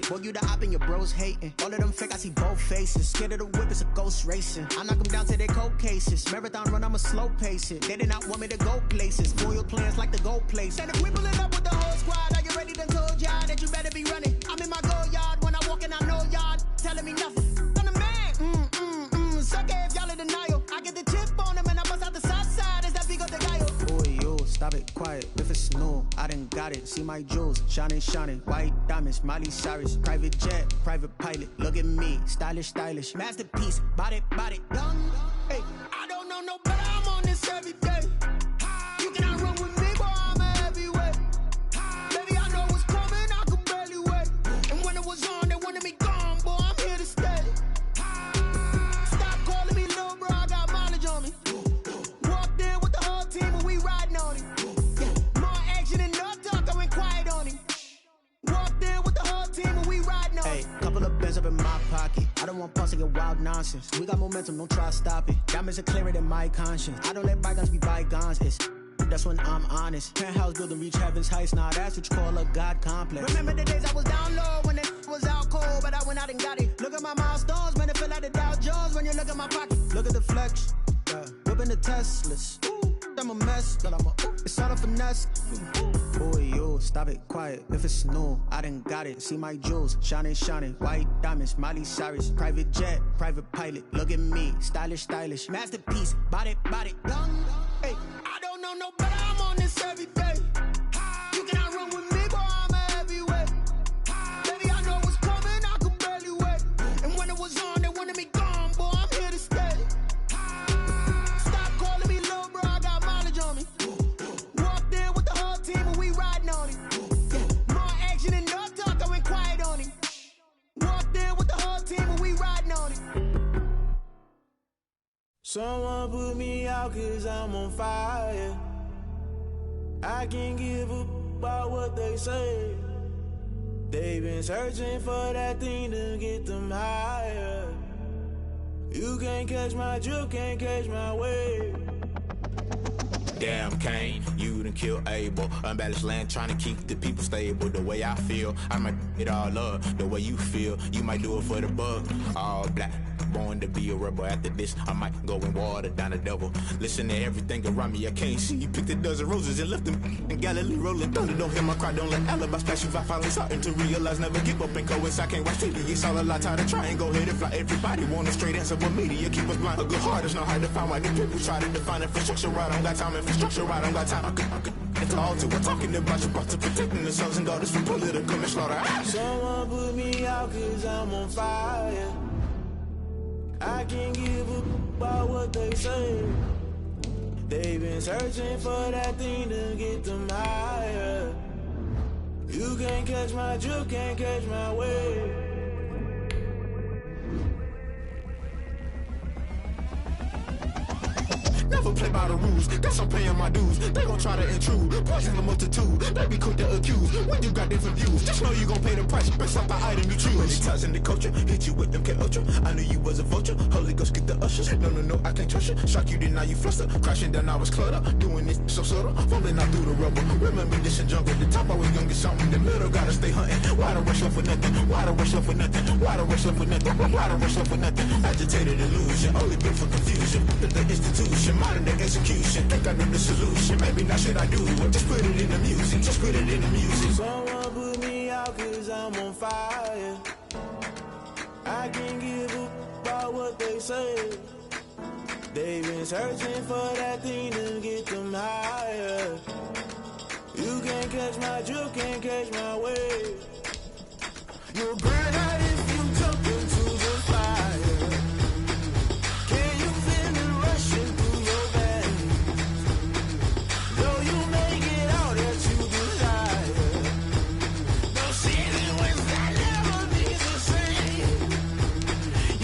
Boy, you the op and your bros hating. All of them fake, I see both faces. Scared of the whip, it's a ghost racing. I knock them down to their cold cases. Marathon run, I'ma slow pace it. They did not want me to go places. Foil plans like the gold place. And if we pulling up with the whole squad, are you ready? Done told y'all that you better be running. I'm in my go yard. telling me nothing. I'm the man. Suck it if y'all in denial. I get the chip on him and I bust out the south side. Is that Vigo de Gallo? Boy, yo, stop it, quiet. If it's new, I done got it. See my jewels, shining, shining. White diamonds, Miley Cyrus. Private jet, private pilot. Look at me, stylish, stylish. Masterpiece, body, young. Hey, I don't know no better. I'm on this every day. You cannot run with me, boy. I'm a heavyweight. Baby, I know what's coming. I could barely wait. And when it was on, they wanted me gone, boy. I'm here to stay. Stop calling me little bro. I got mileage on me. Walked in with the whole team and we riding on it. Yeah, more action and no talk. I went quiet on him. Walked in with the whole team and we riding on it. Hey, couple of bands up in my pocket. I don't want pause to get wild nonsense. We got momentum, don't try to stop it. Diamonds are clearer than my conscience. I don't let bygones be bygones. That's when I'm honest. Penthouse building, reach heaven's heights. Nah, that's what you call a God complex. Remember the days I was down low when it was out cold, but I went out and got it. Look at my milestones, man, it feel like the Dow Jones when you look at my pocket. Look at the flex, whipping the Teslas. I'm a mess, but it's all a finesse. Boy, yo, stop it, quiet. If it's new, I done got it. See my jewels, shining, shining. White diamonds, Miley Cyrus. Private jet, private pilot. Look at me, stylish, stylish. Masterpiece, body, young. Hey, I don't know no better. I'm on this every day. You cannot run with me, boy. I'm a heavyweight. Baby, I know what's coming. I could barely wait. And when it was on, they wanted me gone, boy. I'm here to stay. Stop calling me little bro. I got mileage on me. Walked in with the whole team and we riding on it. Yeah, more action and no talk. I went quiet on him. Walked in with the whole team and we riding on it. Someone put me out 'cause I'm on fire. I can't give up about what they say. They've been searching for that thing to get them higher. You can't catch my drift, can't catch my wave. Damn Kane, you done killed Abel. Unbalanced land trying to keep the people stable. The way I feel, I might it all up. The way you feel, you might do it for the buck. All black, born to be a rebel. After this, I might go and water down the devil. Listen to everything around me, I can't see. You picked a dozen roses and left them in Galilee rolling thunder. Don't hear my cry, don't let alibis pass you. I finally starting to realize, never give up and coincide. Can't watch TV, it's all a lot. Tired of trying, go ahead and fly. Everybody want a straight answer, but media keep us blind. A good heart is not hard to find. Why the people try to define infrastructure right? I don't got time, infrastructure right, I don't got time. It's all to we're talking about you, brought to protecting the sons and daughters from political slaughter. Someone put me out 'cause I'm on fire. I can't give up about what they say. They've been searching for that thing to get them higher. You can't catch my drift, can't catch my wave. Never play by the rules, guess I'm paying my dues. They gon' try to intrude, poison the multitude. They be quick to accuse, when you got different views. Just know you gon' pay the price, based off the item you choose. Many times in the culture, hit you with them K-Ultra. I knew you was a vulture, Holy Ghost get the ushers. No, I can't trust you. Shock you, then now you fluster. Crashing down, I was cluttered. Doing this so subtle, fumbling out through the rubble. Remember this in jungle, the top always gonna get something. The middle gotta stay hunting. Why the rush left for nothing? Why the rush left for nothing? Why the rush left for nothing? Why the rush left for nothing? Agitated illusion, only built for confusion. The institution, modern day execution. Think I know the solution. Maybe not should I do it? Just put it in the music. Just put it in the music. Someone put me out 'cause I'm on fire. I can't give up about what they say. They've been searching for that thing to get them higher. You can't catch my drift, can't catch my wave. You'll burn out if you jump into the fire. Can you feel it rushing through your veins? Though you make it out that you desire. No city was that never be the same.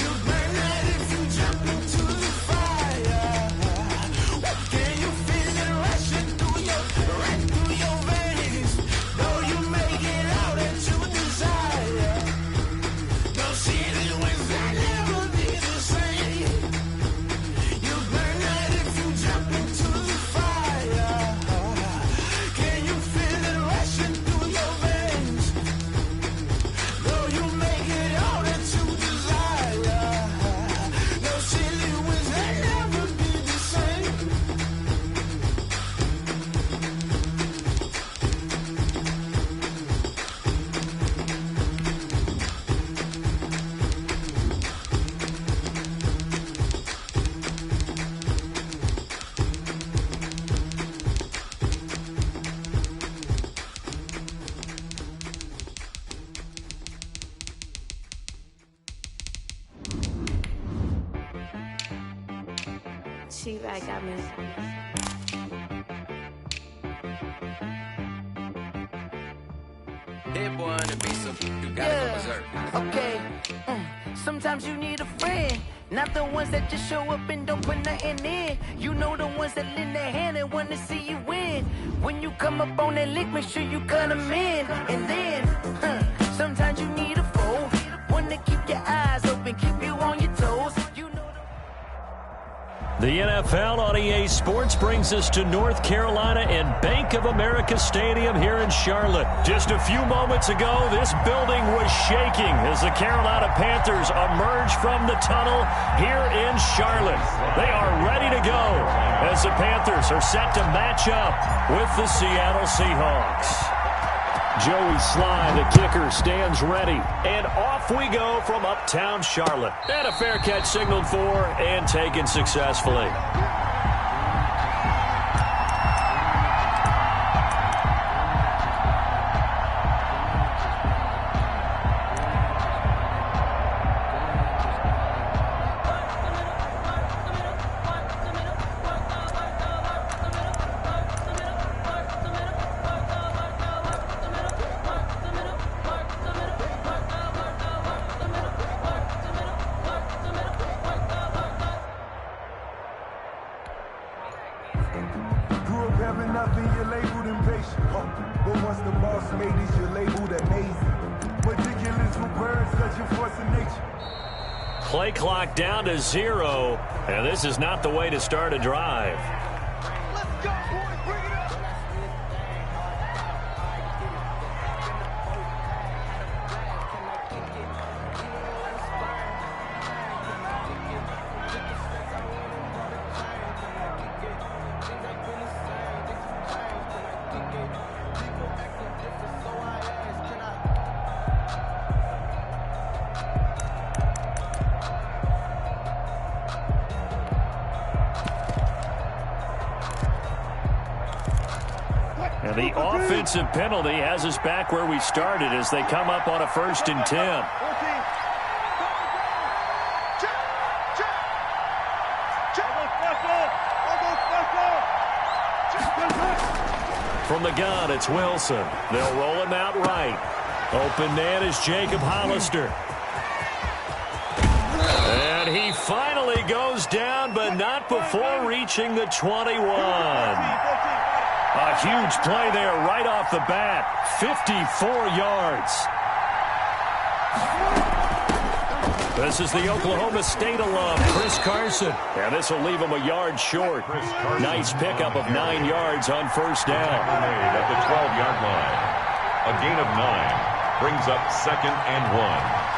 You burn out if you jump into the fire. Can you feel it rushing through your veins? Though you make it out that you desire. guy got me. Hit boy on the beat, so you gotta go berserk. Okay. Sometimes you need a friend, not the ones that just show up and don't put nothing in. You know the ones that lend their hand and want to see you win. When you come up on that lick, make sure you cut them in. And then, sometimes you need a foe, one to keep your eyes open, keep you on your toes. The NFL on EA Sports brings us to North Carolina and Bank of America Stadium here in Charlotte. Just a few moments ago, this building was shaking as the Carolina Panthers emerged from the tunnel here in Charlotte. They are ready to go as the Panthers are set to match up with the Seattle Seahawks. Joey Sly, the kicker, stands ready. And off we go from uptown Charlotte. And a fair catch signaled for and taken successfully. Play clock down to 0, and this is not the way to start a drive. Let's go, boys, bring it up. And the offensive penalty has us back where we started as they come up on a 1st and 10. From the gun, it's Wilson. They'll roll him out right. Open man is Jacob Hollister. And he finally goes down, but not before reaching the 21. A huge play there right off the bat. 54 yards. This is the Oklahoma State alum, Chris Carson. And this will leave him a yard short. Nice pickup of 9 yards on 1st down. At the 12-yard line. A gain of 9 brings up 2nd and 1.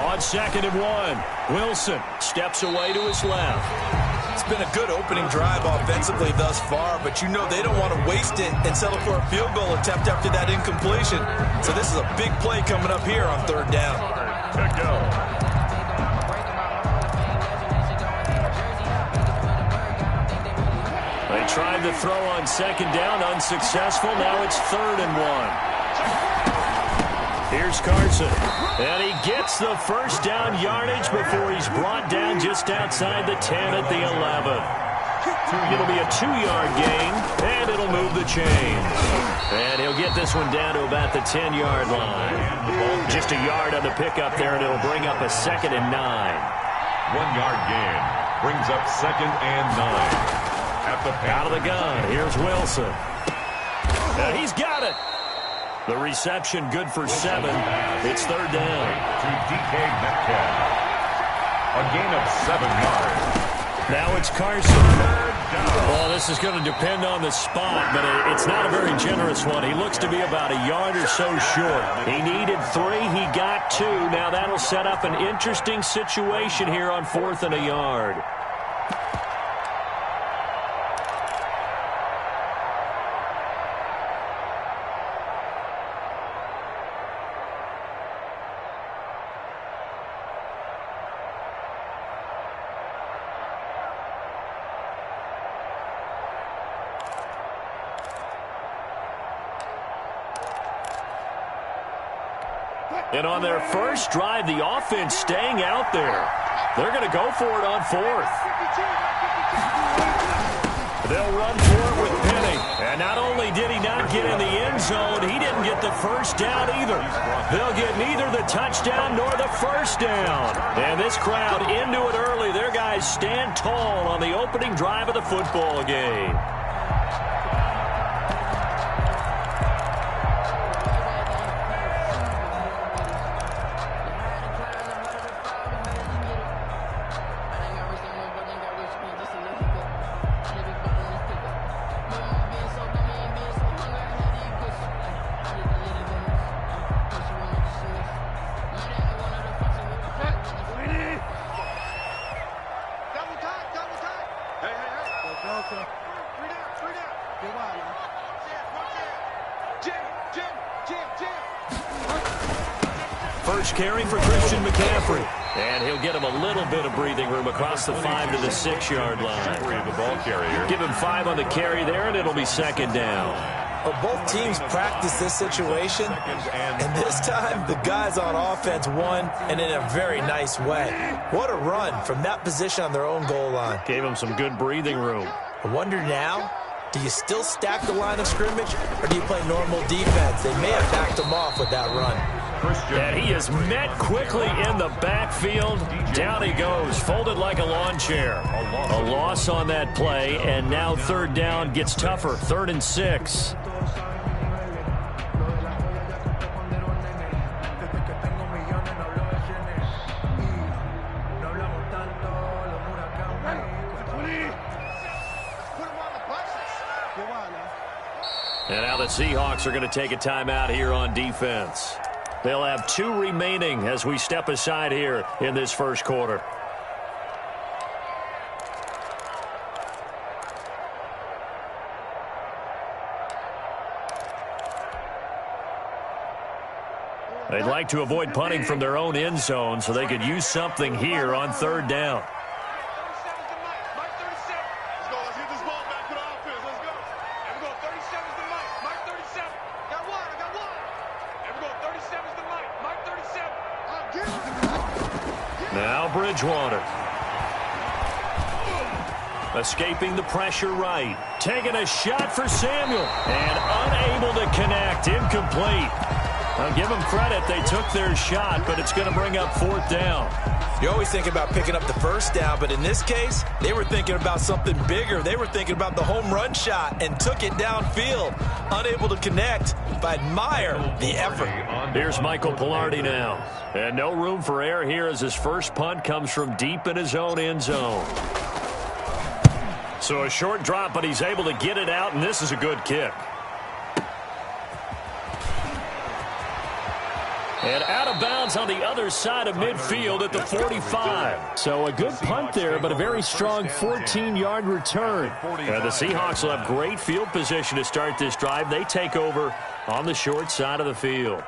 On 2nd and 1, Wilson steps away to his left. It's been a good opening drive offensively thus far, but you know they don't want to waste it and settle for a field goal attempt after that incompletion. So this is a big play coming up here on 3rd down. To go. They tried to throw on 2nd down, unsuccessful. Now it's 3rd and 1. Here's Carson, and he gets the 1st down yardage before he's brought down just outside the 10 at the 11. It'll be a 2-yard gain, and it'll move the chains. And he'll get this one down to about the 10-yard line. Just a yard on the pickup there, and it'll bring up a 2nd and 9. 1-yard gain brings up 2nd and 9. At the out of the gun, here's Wilson. And he's got it. The reception good for 7. It's 3rd down. To DK Metcalf. A gain of 7 yards. Now it's Carson. Well, this is going to depend on the spot, but it's not a very generous one. He looks to be about a yard or so short. He needed 3. He got 2. Now that'll set up an interesting situation here on 4th and a yard. And on their first drive, the offense staying out there. They're going to go for it on fourth. They'll run for it with Penny. And not only did he not get in the end zone, he didn't get the first down either. They'll get neither the touchdown nor the first down. And this crowd into it early. Their guys stand tall on the opening drive of the football game. First carry for Christian McCaffrey. And he'll get him a little bit of breathing room across the 5 to the 6-yard line. The ball carrier. Give him 5 on the carry there, and it'll be second down. Well, both teams practice this situation, and this time the guys on offense won, and in a very nice way. What a run from that position on their own goal line. Gave him some good breathing room. I wonder now, do you still stack the line of scrimmage, or do you play normal defense? They may have backed them off with that run. And he is met quickly in the backfield. Down he goes, folded like a lawn chair. A loss on that play, and now third down gets tougher. 3rd and 6. And now the Seahawks are going to take a timeout here on defense. They'll have 2 remaining as we step aside here in this first quarter. They'd like to avoid punting from their own end zone so they could use something here on third down. Now Bridgewater. Escaping the pressure right. Taking a shot for Samuel. And unable to connect. Incomplete. I'll give them credit. They took their shot, but it's going to bring up 4th down. You always think about picking up the first down, but in this case, they were thinking about something bigger. They were thinking about the home run shot and took it downfield. Unable to connect, but admire the effort. Here's Michael Pilardi now. And no room for error here as his first punt comes from deep in his own end zone. So a short drop, but he's able to get it out, and this is a good kick. And out of bounds on the other side of midfield at the 45. So a good punt there, but a very strong 14-yard return. And the Seahawks will have great field position to start this drive. They take over on the short side of the field.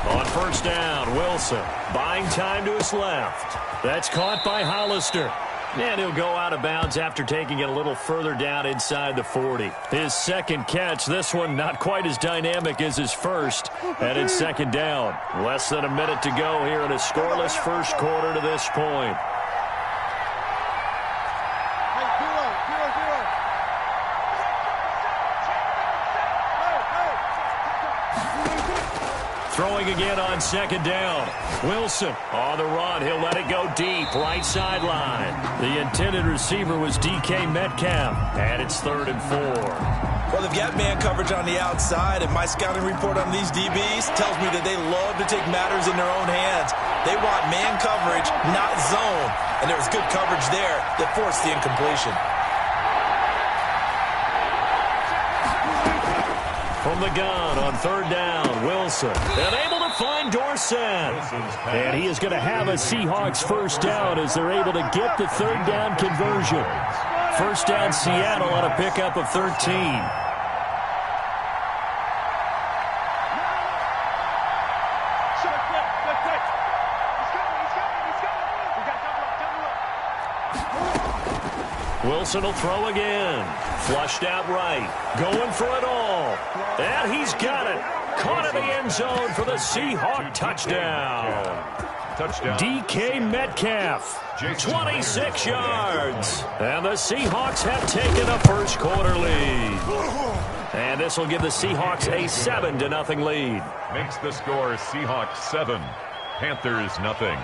On first down, Wilson buying time to his left. That's caught by Hollister. And he'll go out of bounds after taking it a little further down inside the 40. His second catch, this one not quite as dynamic as his first. And it's second down. Less than a minute to go here in a scoreless first quarter to this point. Throwing again on second down. Wilson on the run. He'll let it go deep. Right sideline. The intended receiver was DK Metcalf. And it's 3rd and 4. Well, they've got man coverage on the outside, and my scouting report on these DBs tells me that they love to take matters in their own hands. They want man coverage, not zone. And there was good coverage there that forced the incompletion. From the gun on third down, Wilson. And able to find Dorsett. And he is going to have a Seahawks first down as they're able to get the third down conversion. First down Seattle on a pickup of 13. Wilson will throw again. Flushed out right. Going for it all. And he's got it. Caught in the end zone for the Seahawk touchdown. DK Metcalf, 26 yards. And the Seahawks have taken a first quarter lead. And this will give the Seahawks a 7-0 lead. Makes the score Seahawks 7, Panthers 0.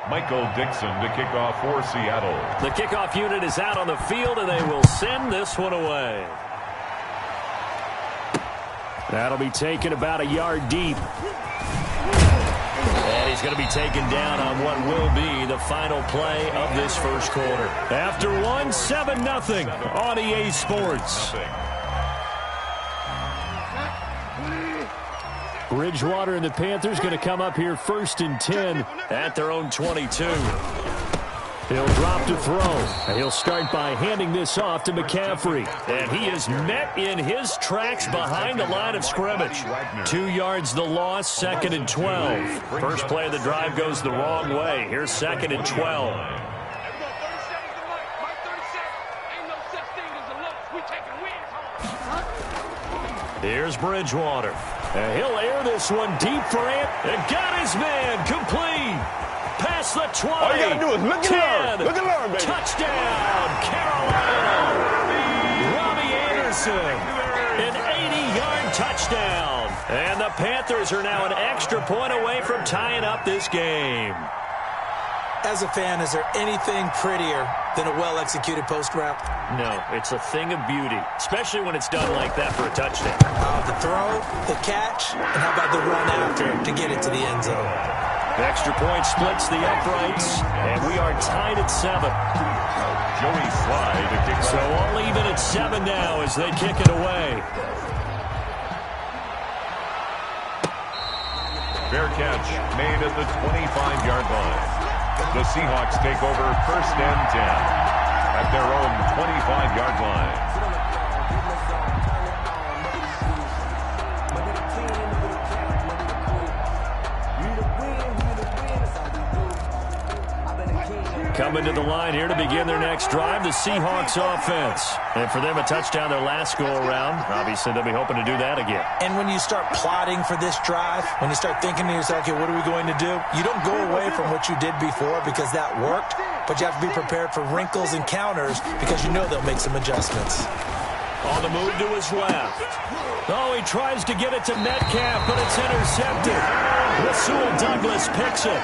Michael Dixon to kick off for Seattle. The kickoff unit is out on the field, and they will send this one away. That'll be taken about a yard deep. And he's going to be taken down on what will be the final play of this first quarter. After one, 7-0 on EA Sports. Bridgewater and the Panthers going to come up here 1st and 10 at their own 22. He'll drop to throw. And he'll start by handing this off to McCaffrey. And he is met in his tracks behind the line of scrimmage. 2 yards the loss, 2nd and 12. First play of the drive goes the wrong way. Here's 2nd and 12. Here's Bridgewater. And he'll air this one deep for Ant. And got his man complete. Past the 20. All you got to do is look 10. at her. Look at her, baby. Touchdown, Carolina. Robbie Anderson. An 80-yard touchdown. And the Panthers are now an extra point away from tying up this game. As a fan, is there anything prettier than a well-executed post route? No, it's a thing of beauty, especially when it's done like that for a touchdown. The throw, the catch, and how about the run after to get it to the end zone? The extra point splits the uprights, and we are tied at 7. Joey Sly to kick. So all even at 7 now as they kick it away. Fair catch made at the 25-yard line. The Seahawks take over 1st and 10 at their own 25-yard line. Coming to the line here to begin their next drive, the Seahawks offense. And for them, a touchdown their last go-around. Obviously, they'll be hoping to do that again. And when you start plotting for this drive, when you start thinking to yourself, okay, what are we going to do? You don't go away from what you did before because that worked, but you have to be prepared for wrinkles and counters because you know they'll make some adjustments. On the move to his left. Oh, he tries to get it to Metcalf, but it's intercepted. Rasul Douglas picks it.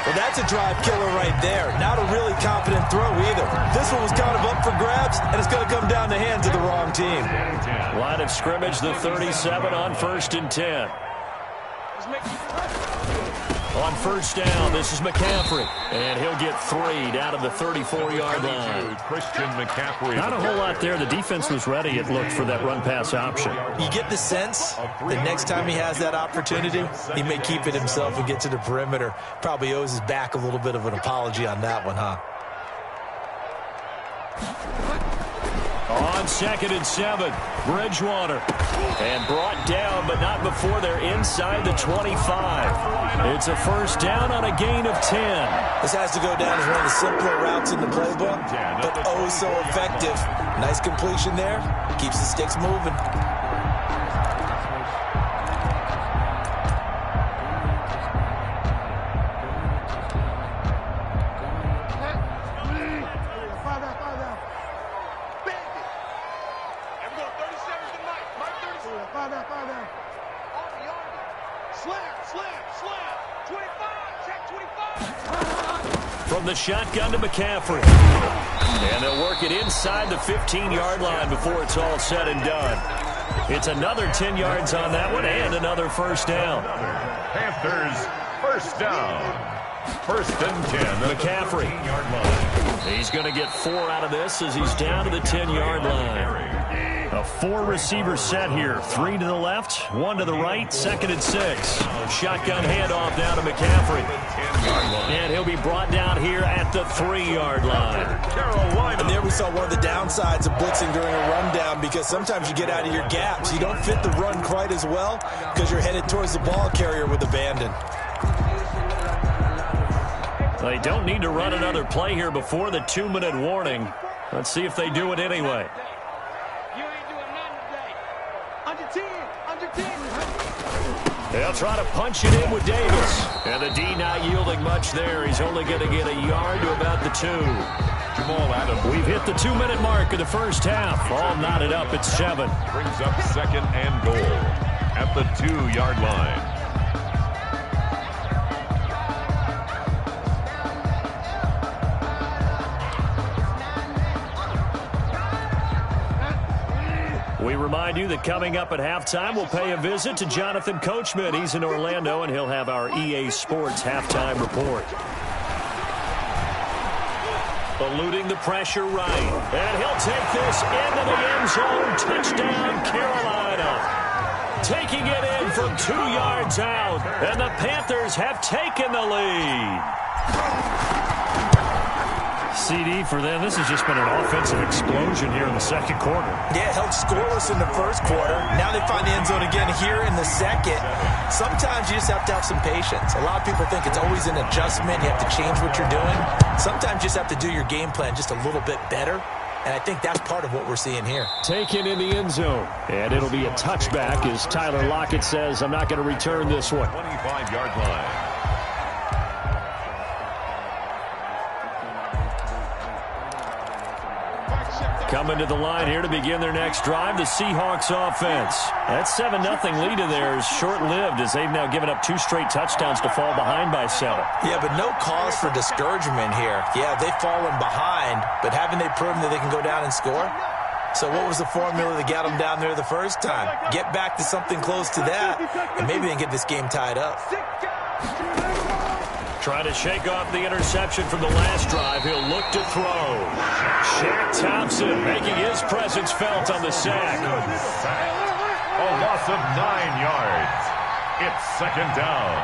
Well, that's a drive killer right there. Not a really confident throw either. This one was kind of up for grabs, and it's going to come down the hands of the wrong team. Line of scrimmage, the 37 on 1st and 10. On 1st down, this is McCaffrey. And he'll get 3 down to the 34-yard line. Christian McCaffrey. Not a whole lot there. The defense was ready. It looked for that run-pass option. You get the sense that next time he has that opportunity, he may keep it himself and get to the perimeter. Probably owes his back a little bit of an apology on that one, huh? On 2nd and 7, Bridgewater. And brought down, but not before they're inside the 25. It's a 1st down on a gain of 10. This has to go down as one of the simpler routes in the playbook, but oh so effective. Nice completion there. Keeps the sticks moving. From the shotgun to McCaffrey. And they'll work it inside the 15-yard line before it's all said and done. It's another 10 yards on that one and another 1st down. Panthers 1st down. 1st and 10. McCaffrey. He's going to get 4 out of this as he's down to the 10-yard line. A 4-receiver set here. 3 to the left, 1 to the right, 2nd and 6. Shotgun handoff down to McCaffrey. And he'll be brought down here at the 3-yard line. And there we saw one of the downsides of blitzing during a rundown, because sometimes you get out of your gaps. You don't fit the run quite as well because you're headed towards the ball carrier with abandon. They don't need to run another play here before the 2-minute warning. Let's see if they do it anyway. They'll try to punch it in with Davis. And the D not yielding much there. He's only going to get a yard to about the 2. Jamal Adams. We've hit the 2-minute mark of the first half. All knotted up at 7. Brings up 2nd and goal at the 2-yard line. We remind you that coming up at halftime, we'll pay a visit to Jonathan Coachman. He's in Orlando, and he'll have our EA Sports halftime report. Eluding the pressure right. And he'll take this into the end zone. Touchdown, Carolina. Taking it in from 2 yards out. And the Panthers have taken the lead. CD for them. This has just been an offensive explosion here in the second quarter. Yeah, held scoreless in the first quarter. Now they find the end zone again here in the second. Sometimes you just have to have some patience. A lot of people think it's always an adjustment. You have to change what you're doing. Sometimes you just have to do your game plan just a little bit better. And I think that's part of what we're seeing here. Taken in the end zone. And it'll be a touchback as Tyler Lockett says, I'm not going to return this one. 25-yard line. Coming to the line here to begin their next drive, the Seahawks offense. That 7-0 lead of theirs short-lived as they've now given up 2 straight touchdowns to fall behind by 7. Yeah, but no cause for discouragement here. Yeah, they've fallen behind, but haven't they proven that they can go down and score? So what was the formula that got them down there the first time? Get back to something close to that, and maybe they can get this game tied up. Trying to shake off the interception from the last drive. He'll look to throw. Shaq Thompson making his presence felt on the sack. A loss of 9 yards. It's 2nd down.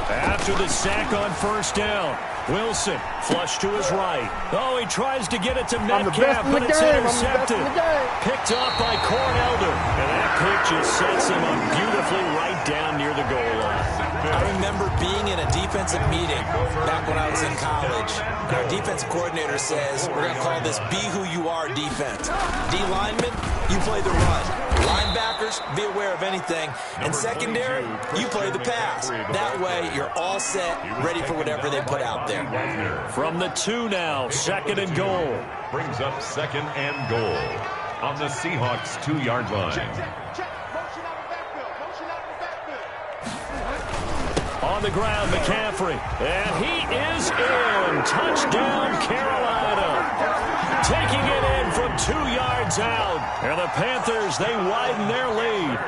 After the sack on first down, Wilson flush to his right. Oh, he tries to get it to Metcalf, but it's intercepted. Picked off by Cornelder. And that pick just sets him up beautifully right down near the goal line. I remember being in a defensive meeting back when I was in college. And our defensive coordinator says, we're going to call this Be Who You Are defense. D linemen, you play the run. Linebackers, be aware of anything. And secondary, you play the pass. That way, you're all set, ready for whatever they put out there. From the 2 now, 2nd and goal. Brings up 2nd and goal on the Seahawks 2-yard line. On the ground, McCaffrey. And he is in. Touchdown, Carolina. Taking it in from 2 yards out. And the Panthers, they widen their lead.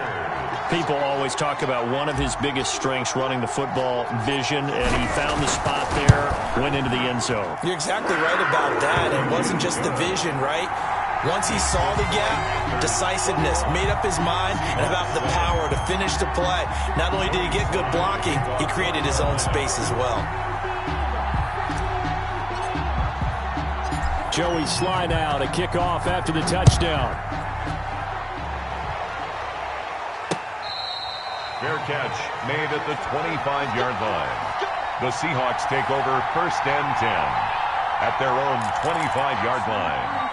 People always talk about one of his biggest strengths running the football, vision, and he found the spot there, went into the end zone. You're exactly right about that. It wasn't just the vision, right? Once he saw the gap, decisiveness, made up his mind, and about the power to finish the play. Not only did he get good blocking, he created his own space as well. Joey slide out, a kickoff after the touchdown. Fair catch made at the 25-yard line. The Seahawks take over 1st and 10 at their own 25-yard line.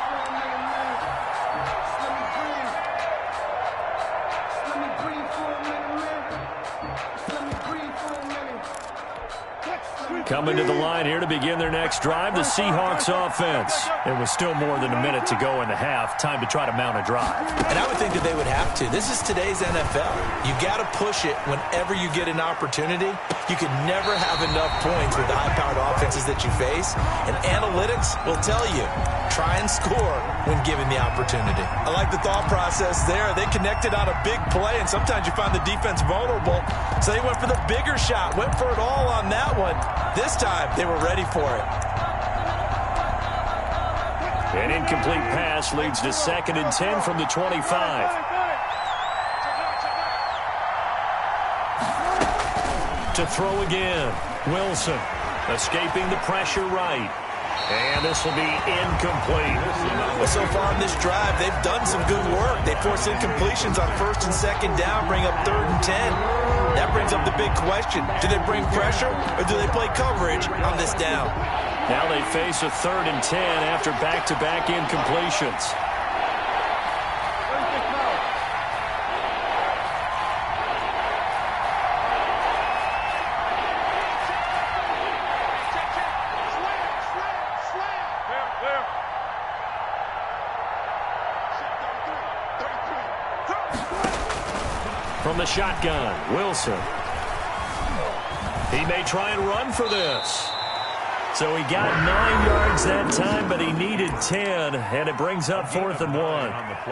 Coming to the line here to begin their next drive, the Seahawks offense. It was still more than a minute to go in the half. Time to try to mount a drive. And I would think that they would have to. This is today's NFL. You got to push it whenever you get an opportunity. You can never have enough points with the high-powered offenses that you face. And analytics will tell you, try and score when given the opportunity. I like the thought process there. They connected on a big play, and sometimes you find the defense vulnerable. So they went for the bigger shot, went for it all on that one. This time, they were ready for it. An incomplete pass leads to 2nd and 10 from the 25. To throw again. Wilson escaping the pressure right. And this will be incomplete. Well, so far on this drive, they've done some good work. They force incompletions on 1st and 2nd down, bring up 3rd and 10. That brings up the big question. Do they bring pressure or do they play coverage on this down? Now they face a 3rd and 10 after back-to-back incompletions. From the shotgun, Wilson. He may try and run for this. So he got 9 yards that time, but he needed 10, and it brings up 4th and 1.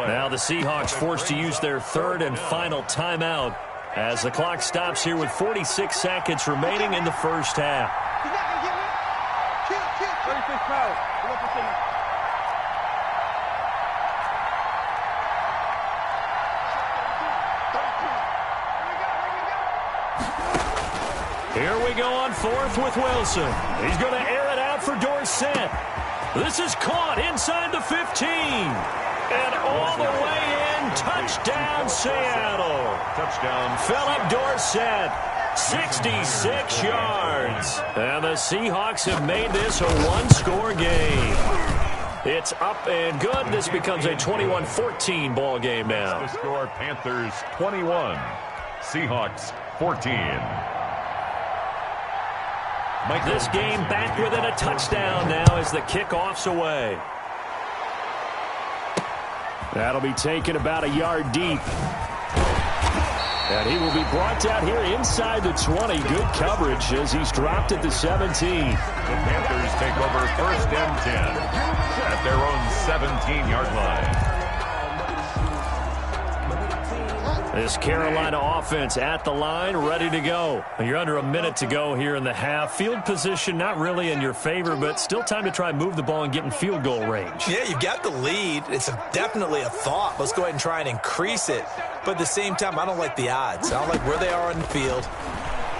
Now the Seahawks forced to use their 3rd and final timeout as the clock stops here with 46 seconds remaining in the first half. Here we go on 4th with Wilson. He's going to air it out for Dorsett. This is caught inside the 15. And all the way in, touchdown Seattle. Touchdown. Philip Dorsett, 66 yards. And the Seahawks have made this a one-score game. It's up and good. This becomes a 21-14 ball game now. The score, Panthers 21, Seahawks 14. This game back within a touchdown now as the kickoff's away. That'll be taken about a yard deep. And he will be brought down here inside the 20. Good coverage as he's dropped at the 17. The Panthers take over 1st and 10 at their own 17-yard line. This Carolina offense at the line, ready to go. You're under a minute to go here in the half. Field position not really in your favor, but still time to try and move the ball and get in field goal range. Yeah, you've got the lead. It's definitely a thought. Let's go ahead and try and increase it. But at the same time, I don't like the odds. I don't like where they are on the field.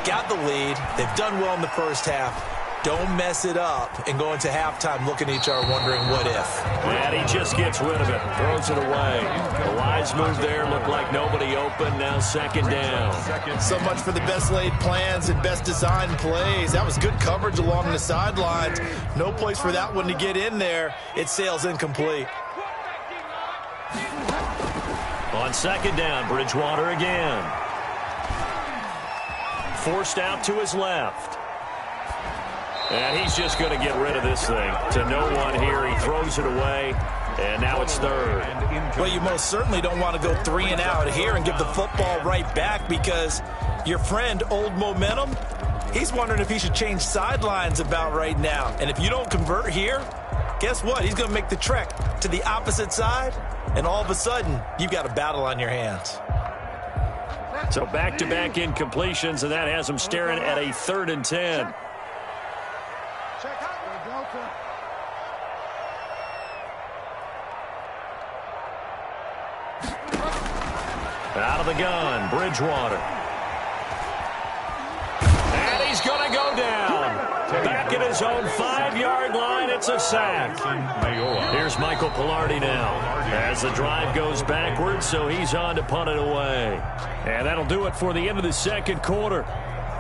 Got the lead. They've done well in the first half. Don't mess it up and go into halftime looking at each other wondering what if. And he just gets rid of it. Throws it away. The wise move there. Looked like nobody open. Now 2nd down. So much for the best laid plans and best designed plays. That was good coverage along the sidelines. No place for that one to get in there. It sails incomplete. On 2nd down, Bridgewater again. Forced out to his left. And he's just going to get rid of this thing. To no one here. He throws it away. And now it's 3rd. Well, you most certainly don't want to go 3 and out here and give the football right back because your friend, Old Momentum, he's wondering if he should change sidelines about right now. And if you don't convert here, guess what? He's going to make the trek to the opposite side. And all of a sudden, you've got a battle on your hands. So back-to-back incompletions, and that has him staring at a 3rd and 10. Out of the gun, Bridgewater. And he's going to go down. Back at his own 5-yard line, it's a sack. Here's Michael Pilardi now as the drive goes backwards, so he's on to punt it away. And that'll do it for the end of the 2nd quarter.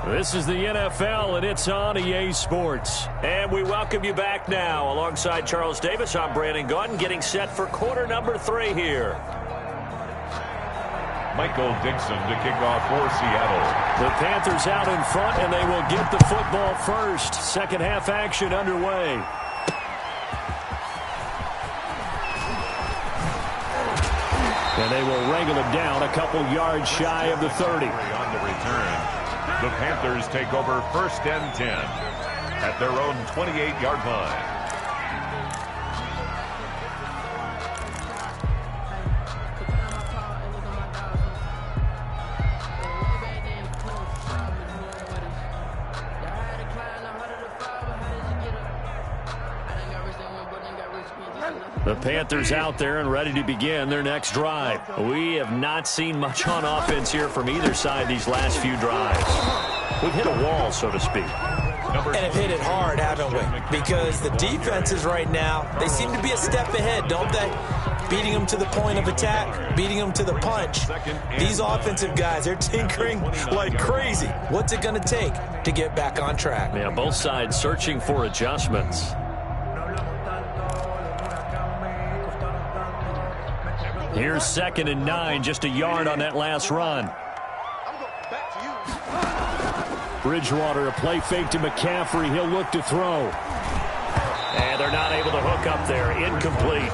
This is the NFL, and it's on EA Sports. And we welcome you back now. Alongside Charles Davis, I'm Brandon Gautin, getting set for quarter number 3 here. Michael Dixon to kick off for Seattle. The Panthers out in front, and they will get the football first. Second half action underway. And they will wrangle him down a couple yards shy of the 30. On the return, the Panthers take over 1st and 10 at their own 28-yard line. The Panthers out there and ready to begin their next drive. We have not seen much on offense here from either side these last few drives. We've hit a wall, so to speak. And have hit it hard, haven't we? Because the defenses right now, they seem to be a step ahead, don't they? Beating them to the point of attack, beating them to the punch. These offensive guys, they're tinkering like crazy. What's it going to take to get back on track? Yeah, both sides searching for adjustments. Here's 2nd and 9, just a yard on that last run. Bridgewater, a play fake to McCaffrey. He'll look to throw. And they're not able to hook up there. Incomplete.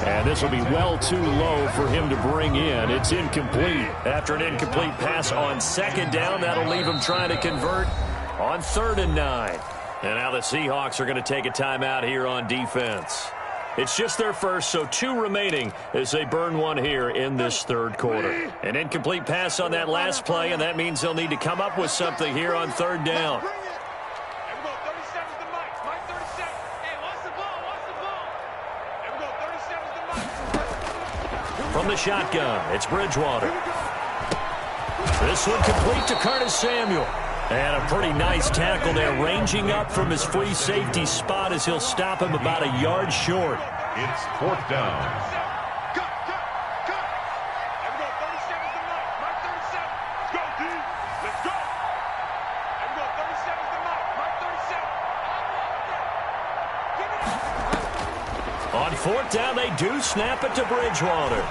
And this will be well too low for him to bring in. It's incomplete. After an incomplete pass on 2nd down, that'll leave him trying to convert on 3rd and 9. And now the Seahawks are going to take a timeout here on defense. It's just their first, so 2 remaining as they burn one here in this 3rd quarter. An incomplete pass on that last play, and that means they'll need to come up with something here on 3rd down. From the shotgun, it's Bridgewater. This one complete to Curtis Samuel. And a pretty nice tackle there, ranging up from his free safety spot as he'll stop him about a yard short. It's 4th down. On 4th down, they do snap it to Bridgewater.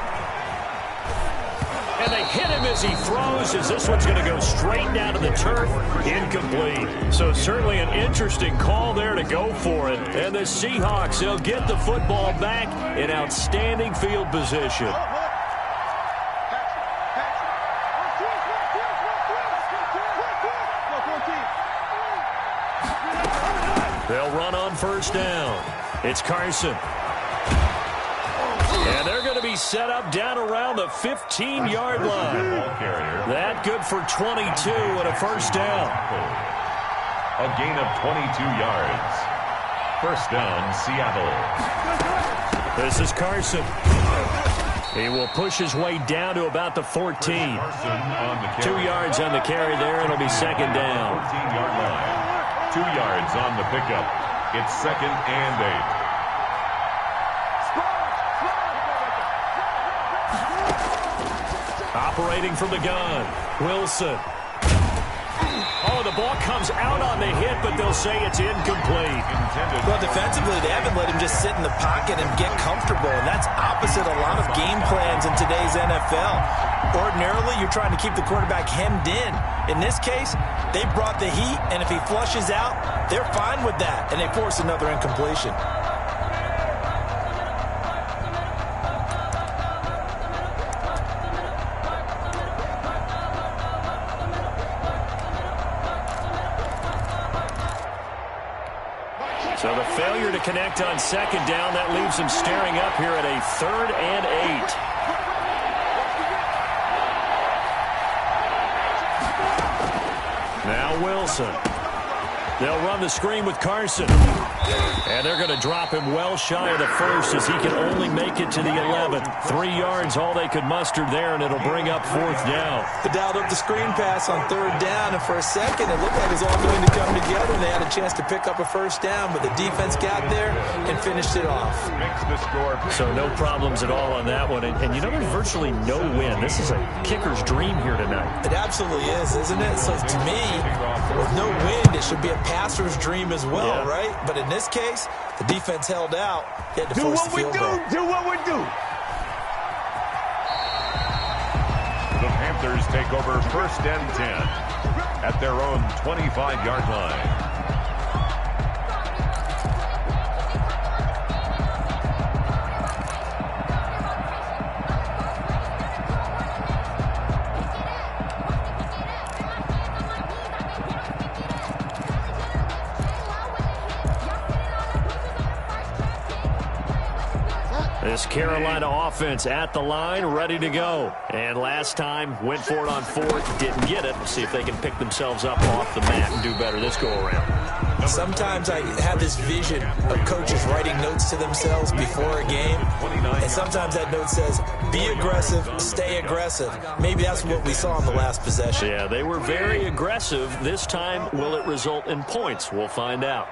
And they hit him as he throws, as this one's going to go straight down to the turf. Incomplete. So certainly an interesting call there to go for it. And the Seahawks, they'll get the football back in outstanding field position. They'll run on 1st down. It's Carson. And they're going to be set up down around the 15-yard line. That good for 22 and a 1st down. A gain of 22 yards. 1st down, Seattle. This is Carson. He will push his way down to about the 14. 2 yards on the carry there, and it'll be 2nd down. 14-yard line. 2 yards on the pickup. It's 2nd and 8. Operating from the gun, Wilson. Oh, the ball comes out on the hit, but they'll say it's incomplete. Well, defensively, they haven't let him just sit in the pocket and get comfortable, and that's opposite a lot of game plans in today's NFL. Ordinarily, you're trying to keep the quarterback hemmed in. In this case, they brought the heat, and if he flushes out, they're fine with that, and they force another incompletion. So the failure to connect on 2nd down, that leaves him staring up here at a 3rd and 8. Now Wilson. They'll run the screen with Carson. And they're going to drop him well shy of the 1st as he can only make it to the 11. 3 yards, all they could muster there, and it'll bring up 4th down. They dialed up the screen pass on 3rd down, and for a second it looked like it was all going to come together, and they had a chance to pick up a 1st down, but the defense got there and finished it off. So no problems at all on that one. And you know, there's virtually no win. This is a kicker's dream here tonight. It absolutely is, isn't it? So to me, with no win, it should be a passer's dream as well, right? But in this case, the defense held out. They had to force the field goal. Do what we do. The Panthers take over 1st and 10 at their own 25-yard line. This Carolina offense at the line, ready to go. And last time, went for it on 4th, didn't get it. We'll see if they can pick themselves up off the mat and do better this go-around. Sometimes I have this vision of coaches writing notes to themselves before a game, and sometimes that note says, be aggressive, stay aggressive. Maybe that's what we saw in the last possession. Yeah, they were very aggressive. This time, will it result in points? We'll find out.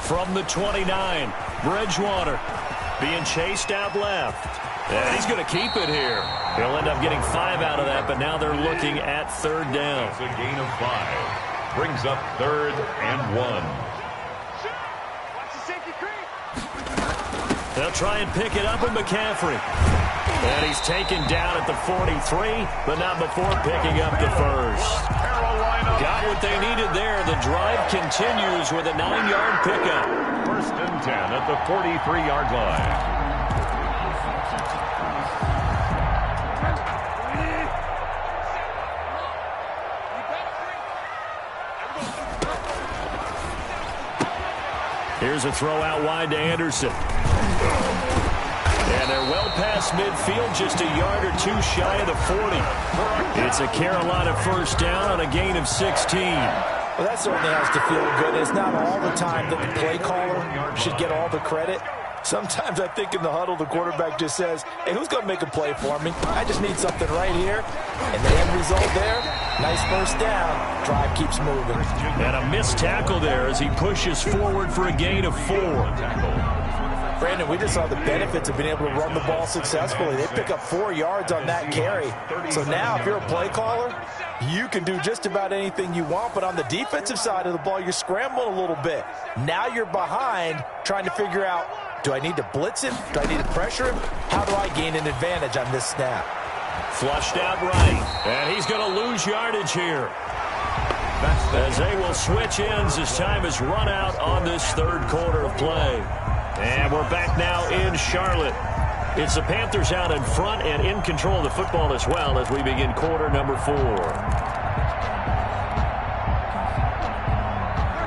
From the 29, Bridgewater being chased out left. And he's going to keep it here. He'll end up getting 5 out of that, but now they're looking at 3rd down. It's a gain of 5. Brings up 3rd and 1. They'll try and pick it up with McCaffrey. And he's taken down at the 43, but not before picking up the first. Got what they needed there. The drive continues with a 9-yard pickup. 1st and 10 at the 43-yard line. Here's a throw out wide to Anderson. And they're well past midfield, just a yard or 2 shy of the 40. It's a Carolina 1st down on a gain of 16. Well, that certainly has to feel good. It's not all the time that the play caller should get all the credit. Sometimes I think in the huddle, the quarterback just says, hey, who's going to make a play for me? I just need something right here. And the end result there, nice 1st down. Drive keeps moving. And a missed tackle there as he pushes forward for a gain of 4. Brandon, we just saw the benefits of being able to run the ball successfully. They pick up 4 yards on that carry. So now if you're a play caller, you can do just about anything you want. But on the defensive side of the ball, you're scrambling a little bit. Now you're behind trying to figure out, do I need to blitz him? Do I need to pressure him? How do I gain an advantage on this snap? Flushed out right. And he's going to lose yardage here. As they will switch ends as time is run out on this 3rd quarter of play. And we're back now in Charlotte. It's the Panthers out in front and in control of the football as well as we begin quarter number 4.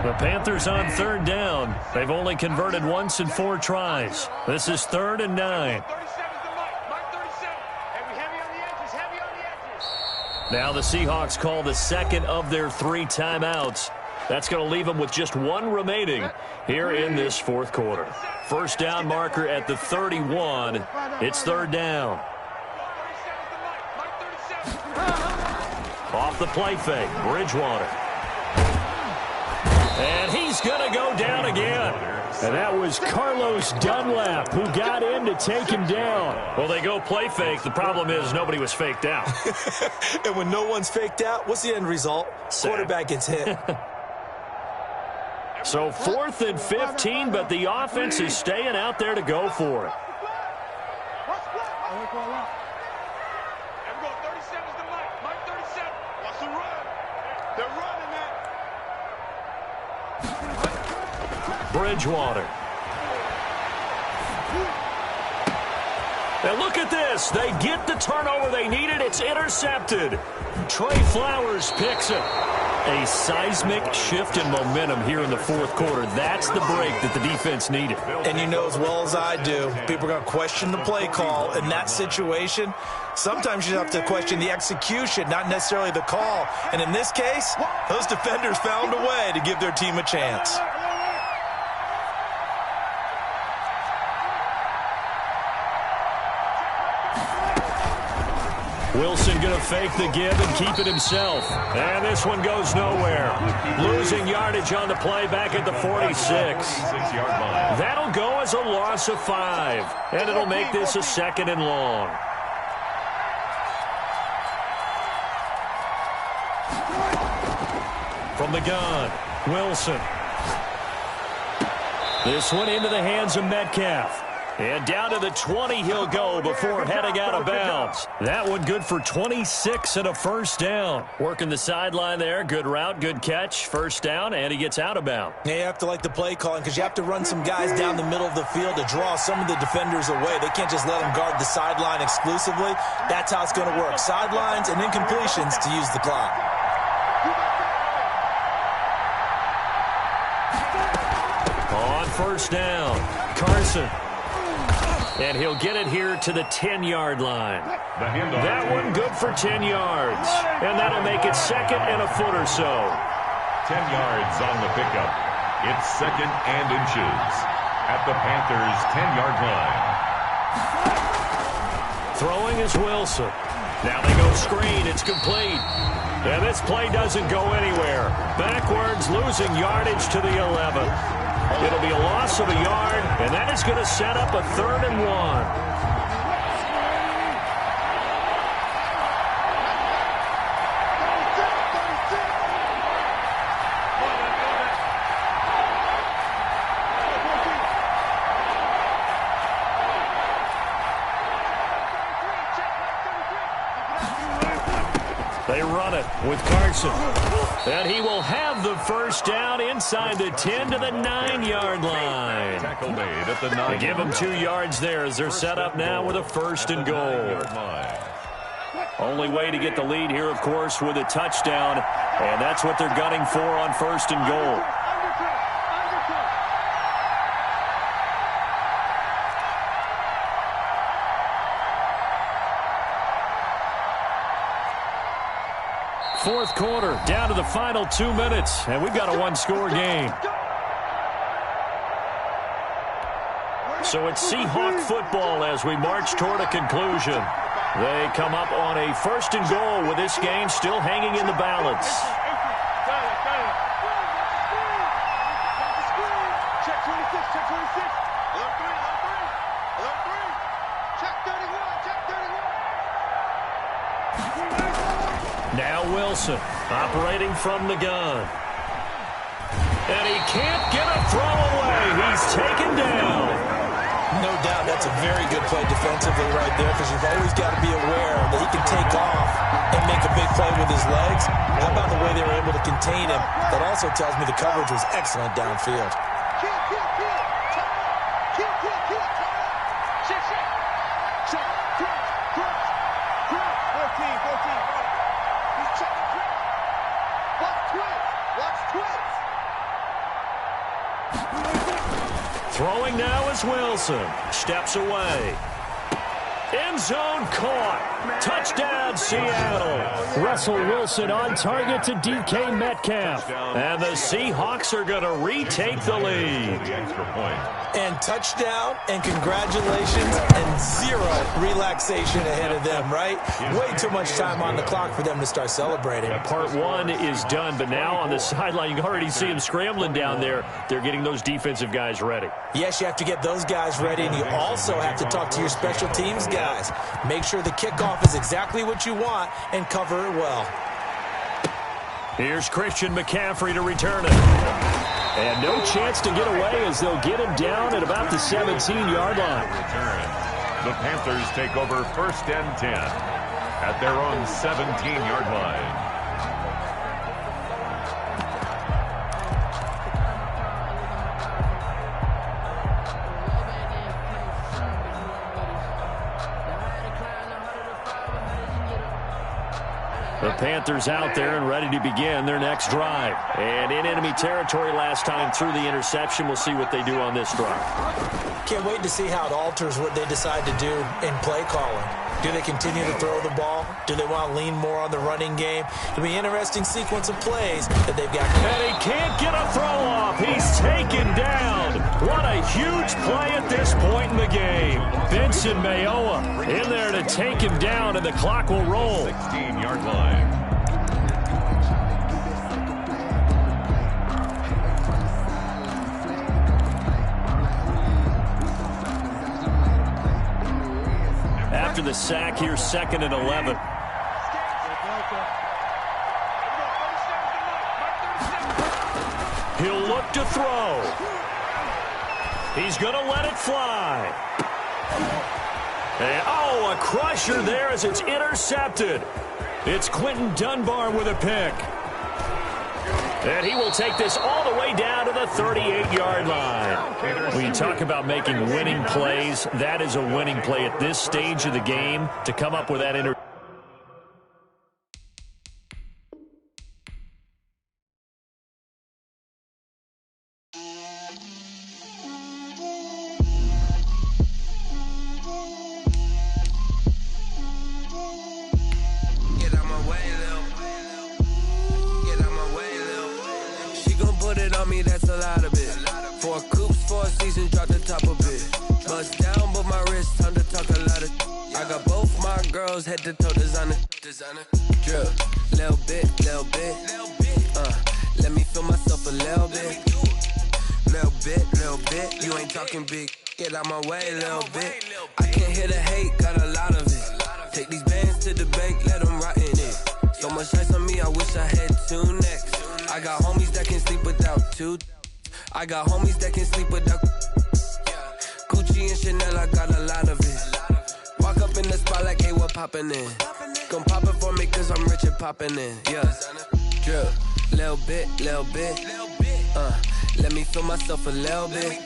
The Panthers on 3rd down. They've only converted once in 4 tries. This is 3rd and 9. Now the Seahawks call the 2nd of their 3 timeouts. That's going to leave them with just 1 remaining here in this 4th quarter. 1st down marker at the 31. It's 3rd down. Off the play fake, Bridgewater. And he's going to go down again. And that was Carlos Dunlap who got in to take him down. Well, they go play fake. The problem is nobody was faked out. And when no one's faked out, what's the end result? Quarterback gets hit. So 4th and 15, but the offense is staying out there to go for it. Bridgewater. And look at this. They get the turnover they needed. It's intercepted. Trey Flowers picks it. A seismic shift in momentum here in the 4th quarter. That's the break that the defense needed. And you know as well as I do, people are going to question the play call. In that situation, sometimes you have to question the execution, not necessarily the call. And in this case, those defenders found a way to give their team a chance. Wilson going to fake the give and keep it himself. And this one goes nowhere. Losing yardage on the play back at the 46. That'll go as a loss of 5. And it'll make this a 2nd and long. From the gun, Wilson. This one into the hands of Metcalf. And down to the 20 he'll go before heading out of bounds. That one good for 26 and a first down. Working the sideline there. Good route, good catch. First down, and he gets out of bounds. Yeah, you have to like the play calling because you have to run some guys down the middle of the field to draw some of the defenders away. They can't just let them guard the sideline exclusively. That's how it's going to work. Sidelines and incompletions to use the clock. On first down, Carson. And he'll get it here to the 10-yard line. That one good for 10 yards. And that'll make it second and a foot or so. 10 yards on the pickup. It's second and inches at the Panthers' 10-yard line. Throwing is Wilson. Now they go screen. It's complete. And this play doesn't go anywhere. Backwards, losing yardage to the 11. It'll be a loss of a yard, and that is going to set up a 3rd and 1. They run it with Carson. And he will have the first down inside the 10 to the 9-yard line. Tackle made at the 9. They give them 2 yards there as they're set up now with a 1st and goal. Only way to get the lead here, of course, with a touchdown. And that's what they're gunning for on 1st and goal. Fourth quarter, down to the final 2 minutes, and we've got a one-score game. So it's Seahawk football as we march toward a conclusion. They come up on a 1st and goal with this game still hanging in the balance. Check 26, check 26. Alert 3, alert 3. Alert 3. Check 31, check 31. Now Wilson operating from the gun. And he can't get a throw away. He's taken down. No doubt that's a very good play defensively right there because you've always got to be aware that he can take off and make a big play with his legs. How about the way they were able to contain him? That also tells me the coverage was excellent downfield. Throwing now is Wilson. Steps away. End zone caught. Touchdown, Seattle. Russell Wilson on target to DK Metcalf. And the Seahawks are going to retake the lead. And touchdown and congratulations and zero relaxation ahead of them, right? Way too much time on the clock for them to start celebrating. Part one is done, but now on the sideline, you can already see them scrambling down there. They're getting those defensive guys ready. Yes, you have to get those guys ready, and you also have to talk to your special teams guys. Make sure the kickoff is exactly what you want and cover it well. Here's Christian McCaffrey to return it. And no chance to get away as they'll get him down at about the 17-yard line. The Panthers take over 1st and 10 at their own 17-yard line. The Panthers out there and ready to begin their next drive. And in enemy territory last time through the interception. We'll see what they do on this drive. Can't wait to see how it alters what they decide to do in play calling. Do they continue to throw the ball? Do they want to lean more on the running game? It'll be an interesting sequence of plays that they've got. And he can't get a throw off. He's taken down. What a huge play at this point in the game. Benson Mayowa in there to take him down, and the clock will roll. 16-yard line. After the sack, here's 2nd and 11. look to throw. He's going to let it fly. And, oh, a crusher there as it's intercepted. It's Quentin Dunbar with a pick. And he will take this all the way down to the 38-yard line. When you talk about making winning plays, that is a winning play at this stage of the game to come up with that interception. Head to toe designer. Drip, little bit. Let me feel myself a little bit. Little bit. You ain't talking big. Get out my way, little bit. I can't hear the hate, got a lot of it. Take these bands to the bank, let them rot in it. So much ice on me, I wish I had two necks. I got homies that can sleep without two. I got homies that can sleep without Gucci and Chanel, I got a lot of it. Walk up in the spot like, hey, what poppin' in? Gon' pop it for me cause I'm rich and poppin' in, yeah. Drip, little bit. Let me feel myself a little bit.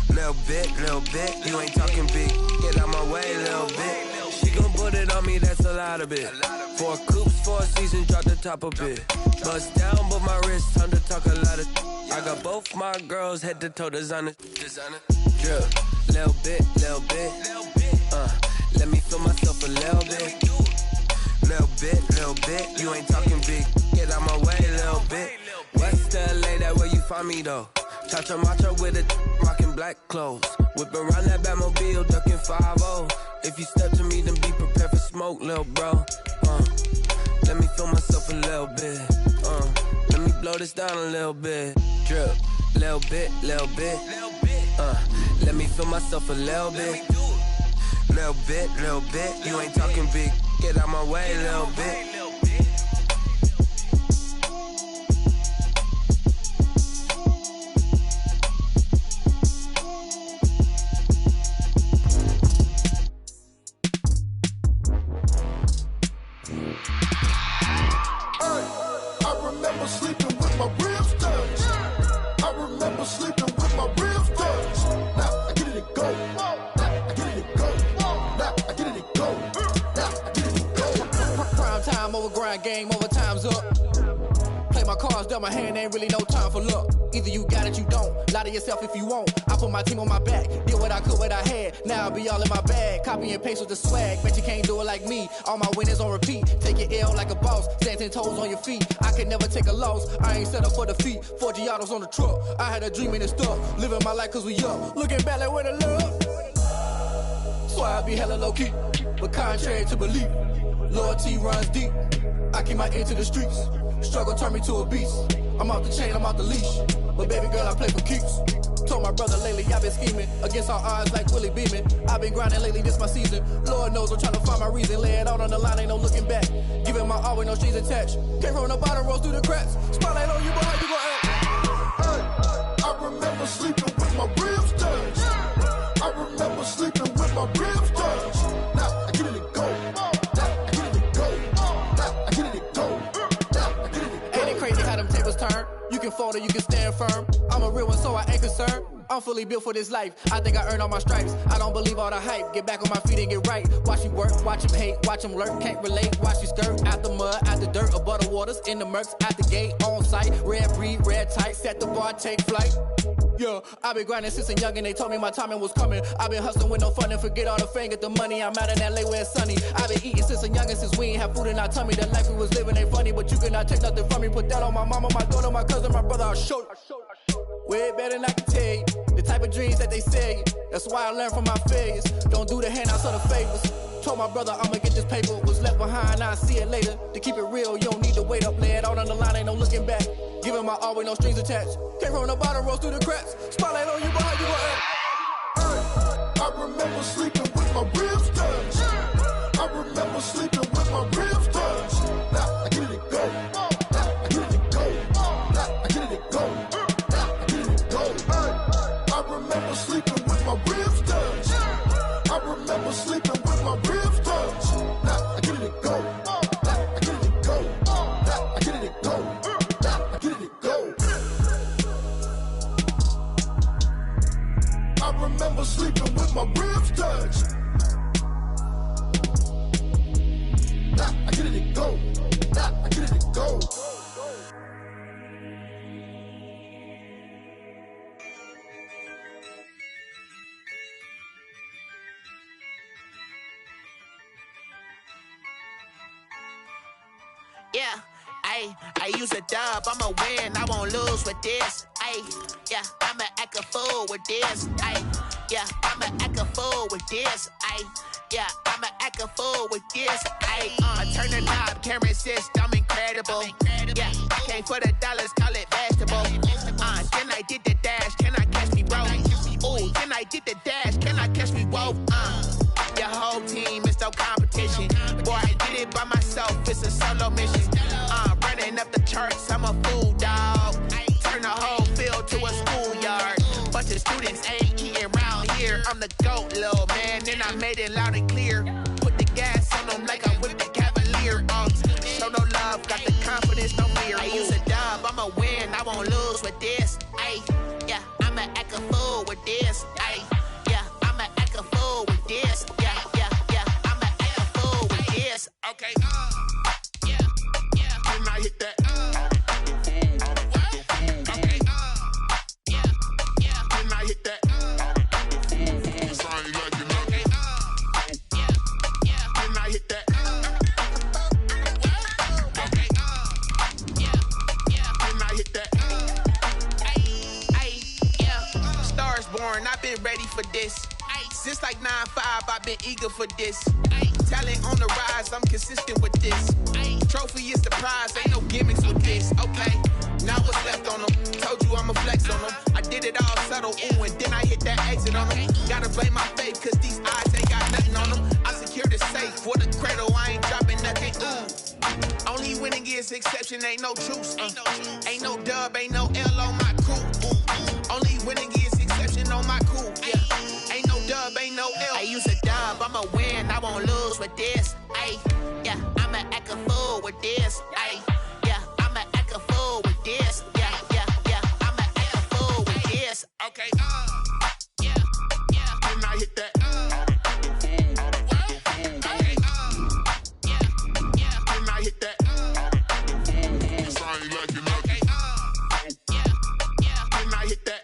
Little bit. You ain't talking big. Get out my way, little bit. She gon' put it on me, that's a lot of it. 4 coops, 4 seasons, drop the top a bit. Bust down, but my wrist, time to talk a lot of. I got both my girls, head to toe designer. Drip, little bit. Let me feel myself a little bit. Little bit. You ain't talking big. Get out my way, little bit. West LA, that where you find me though. Cha-cha matcha with a rockin' black clothes. Whip around that Batmobile, ducking 5-0. If you step to me, then be prepared for smoke, little bro. Let me feel myself a little bit. Let me blow this down a little bit. Drip, little bit. Let me feel myself a little bit. Little bit. You ain't talking big. Get out my way, little bit. Game over, time's up. Play my cards, dealt my hand, ain't really no time for luck. Either you got it, you don't. Lie to yourself if you won't. I put my team on my back, did what I could, what I had. Now I'll be all in my bag. Copy and paste with the swag. Bet you can't do it like me. All my winners on repeat. Take your L like a boss. Stand 10 toes on your feet. I can never take a loss. I ain't set up for defeat. 4 Giottos on the truck. I had a dream and it's stuff. Living my life cause we up. Looking back like where the love. So I be hella low key. But contrary to belief, loyalty runs deep. I keep my ear to the streets. Struggle turned me to a beast. I'm off the chain, I'm off the leash. But baby girl, I play for keeps. Told my brother lately, I've been scheming. Against all odds like Willie Beeman. I've been grinding lately, this my season. Lord knows I'm trying to find my reason. Lay it out on the line, ain't no looking back. Giving my all with no strings attached. Came from the bottom, rose through the cracks. Spotlight on you, boy, how you gon' act? Hey, I remember sleeping with my ribs touched. I remember sleeping with my ribs touched. Now I get it and go. Turn. You can fold or you can stand firm. I'm a real one, so I ain't concerned. I'm fully built for this life. I think I earned all my stripes. I don't believe all the hype. Get back on my feet and get right. Watch you work, watch him hate, watch him lurk. Can't relate, watch you skirt. Out the mud, out the dirt, above the waters, in the murks, out the gate, on site. Red breed, red tight, set the bar, take flight. Yeah, I've been grinding since a young and they told me my timing was coming. I've been hustling with no fun and forget all the fame, get the money. I'm out in LA where it's sunny. I've been eating since a young and since we ain't have food in our tummy. The life we was living ain't funny, but you cannot take nothing from me. Put that on my mama, my daughter, my cousin, my brother, I'll show you. Way better than I can tell you. The type of dreams that they sell you. That's why I learned from my failures. Don't do the handouts or the favors. Told my brother I'ma get this paper. Was left behind, I'll see it later. To keep it real, you don't need to wait up. Lay it out on the line, ain't no looking back. Giving my all with no strings attached. Came from the bottom, rose through the cracks. Spotlight on you, boy, how you gon' act? Hey, I remember sleeping with my ribs touched. I remember sleeping with my ribs touched. Now I get it and go. Now I get it and go. Now I get it and go. remember sleeping with my ribs touched. I remember sleeping with my ribs touched. Now I get it and go. Now I get it and go. Now I get it and go. Now I get it and go. I remember sleeping with my ribs touched. Now I get it and go. Now I get it and go. Yeah, I use a dub, I'ma win, I won't lose with this. Yeah, I'ma act a fool with this. Yeah, I'ma act a fool with this. Yeah, I'ma act a fool with this. Turn the knob, camera assist, I'm incredible. Yeah, came for the dollars, call it vegetable. Then I did the dash, can I catch me, bro? Ooh, then I did the dash, can I catch me, whoa? Your whole team is no competition. Boy, I did it by myself, it's a solo mission. Running up the charts, I'm a fool, dog. Turn the whole field to a schoolyard. Bunch of students ain't eating round here. I'm the GOAT, little man, and I made it loud and clear. Put the gas on them like I'm with the Cavalier. Show no love, got the confidence, no fear. I use a dub, I'ma win, I won't lose with this. Yeah, I'ma act a fool with this. Yeah, I'ma act a fool with this. Yeah, I'ma act a fool with this. Okay, yeah, can I hit that? Okay, yeah, can I hit that? Sorry, like you know. Okay, yeah, can I hit that? Okay, yeah, can I hit that? Yeah, stars born, I've been ready for this. Since like 9-5, I've been eager for this. Talent on the rise, I'm consistent with this. Trophy is the prize, ain't no gimmicks with this. Okay, now what's left on them? Told you I'ma flex on them. I did it all subtle, ooh, and then I hit that exit on them. Gotta blame my faith, cause these eyes ain't got nothing on them. I secured the safe for the cradle, I ain't dropping nothing, ooh. Only winning is exception, ain't no truce. Ain't no dub, ain't no L on my crew. Only winning is exception on my crew, yeah. Ain't no dub, ain't no L. I use a dub, I'ma win, I won't lose with this. Yeah, I'ma act a fool with this. Yeah, I'ma act a fool with this. Yeah, I'ma act a fool with this. Okay, yeah, can I hit that? Okay, yeah, can I hit that? Sorry, like you know. Okay, yeah, can I hit that?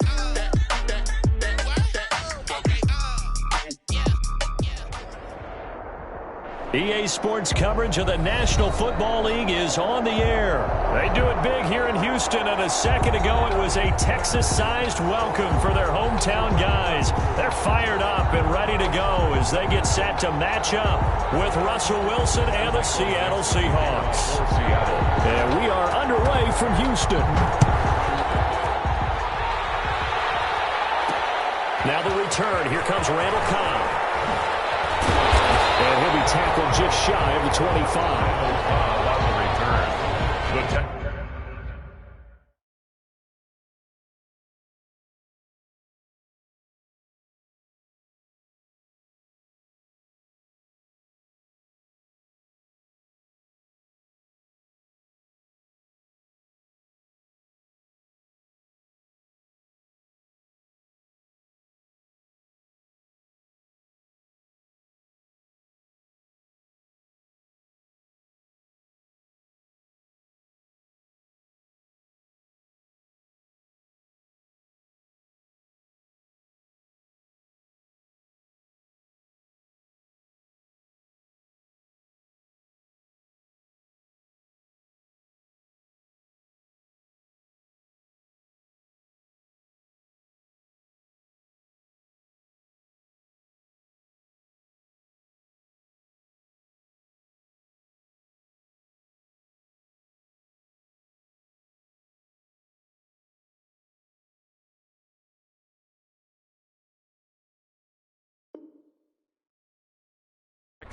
EA Sports coverage of the National Football League is on the air. They do it big here in Houston, and a second ago it was a Texas-sized welcome for their hometown guys. They're fired up and ready to go as they get set to match up with Russell Wilson and the Seattle Seahawks. And we are underway from Houston. Now the return. Here comes Randall Cobb. And he'll be tackled just shy of the 25. On the return.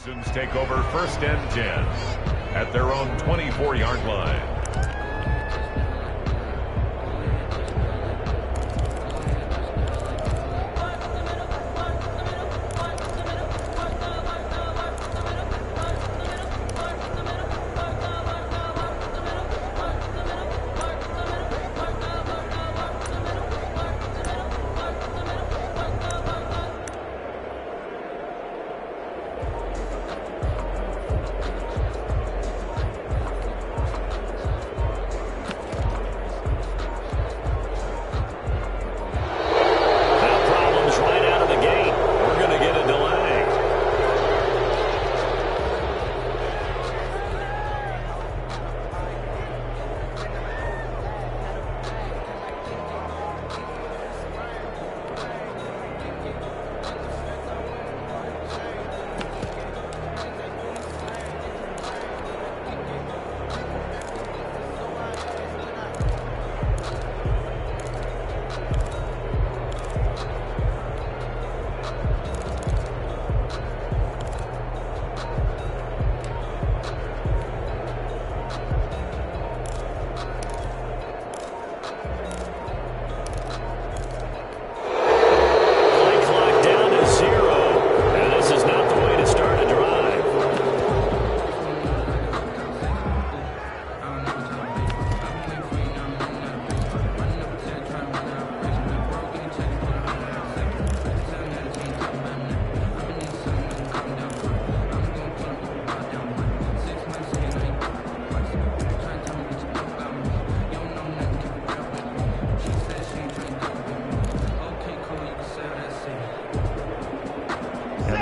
Texans take over 1st and 10 at their own 24-yard line.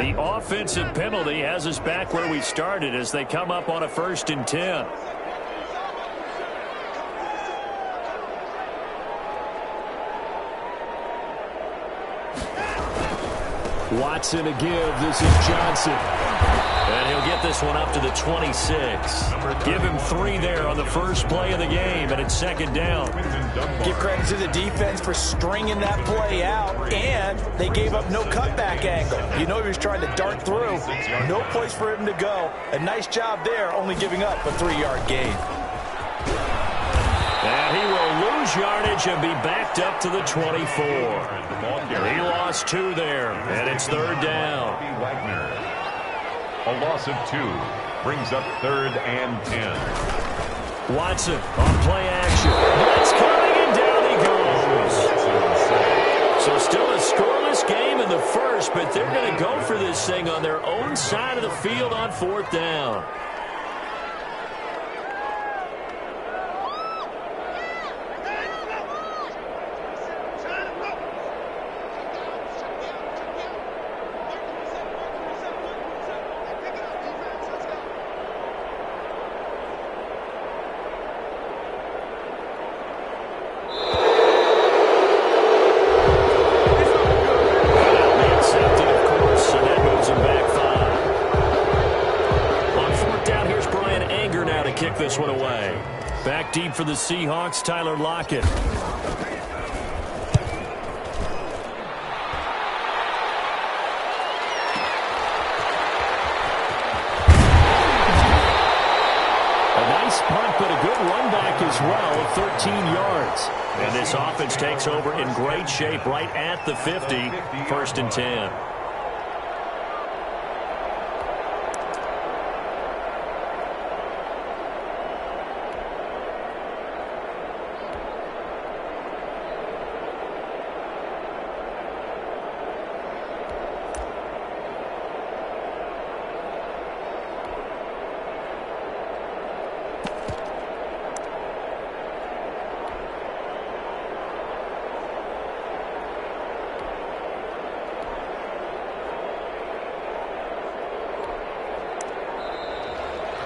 The offensive penalty has us back where we started as they come up on a 1st and 10. Watson to give. This is Johnson. And he'll get this one up to the 26. Give him 3 there on the first play of the game, and it's 2nd down. Give credit to the defense for stringing that play out, and they gave up no cutback angle. You know he was trying to dart through. No place for him to go. A nice job there, only giving up a 3-yard gain. And he will lose yardage and be backed up to the 24. He lost 2 there, and it's 3rd down. A loss of 2 brings up 3rd and 10. Watson on play action. That's coming, and down he goes. So still a scoreless game in the first, but they're going to go for this thing on their own side of the field on 4th down. This one away. Back deep for the Seahawks, Tyler Lockett. A nice punt, but a good run back as well of 13 yards. And this offense takes over in great shape right at the 50, 1st and 10.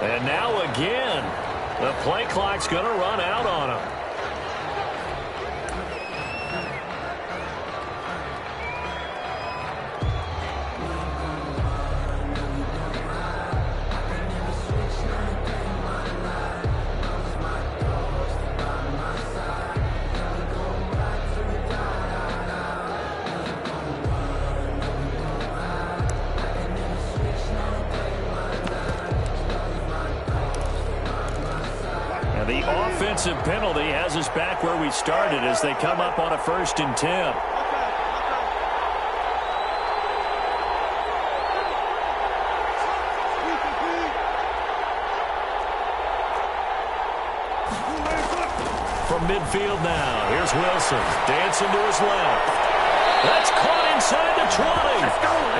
And now again, the play clock's going to run out on him. The offensive penalty has us back where we started as they come up on a 1st and 10. From midfield now, here's Wilson dancing to his left. That's caught inside the 20.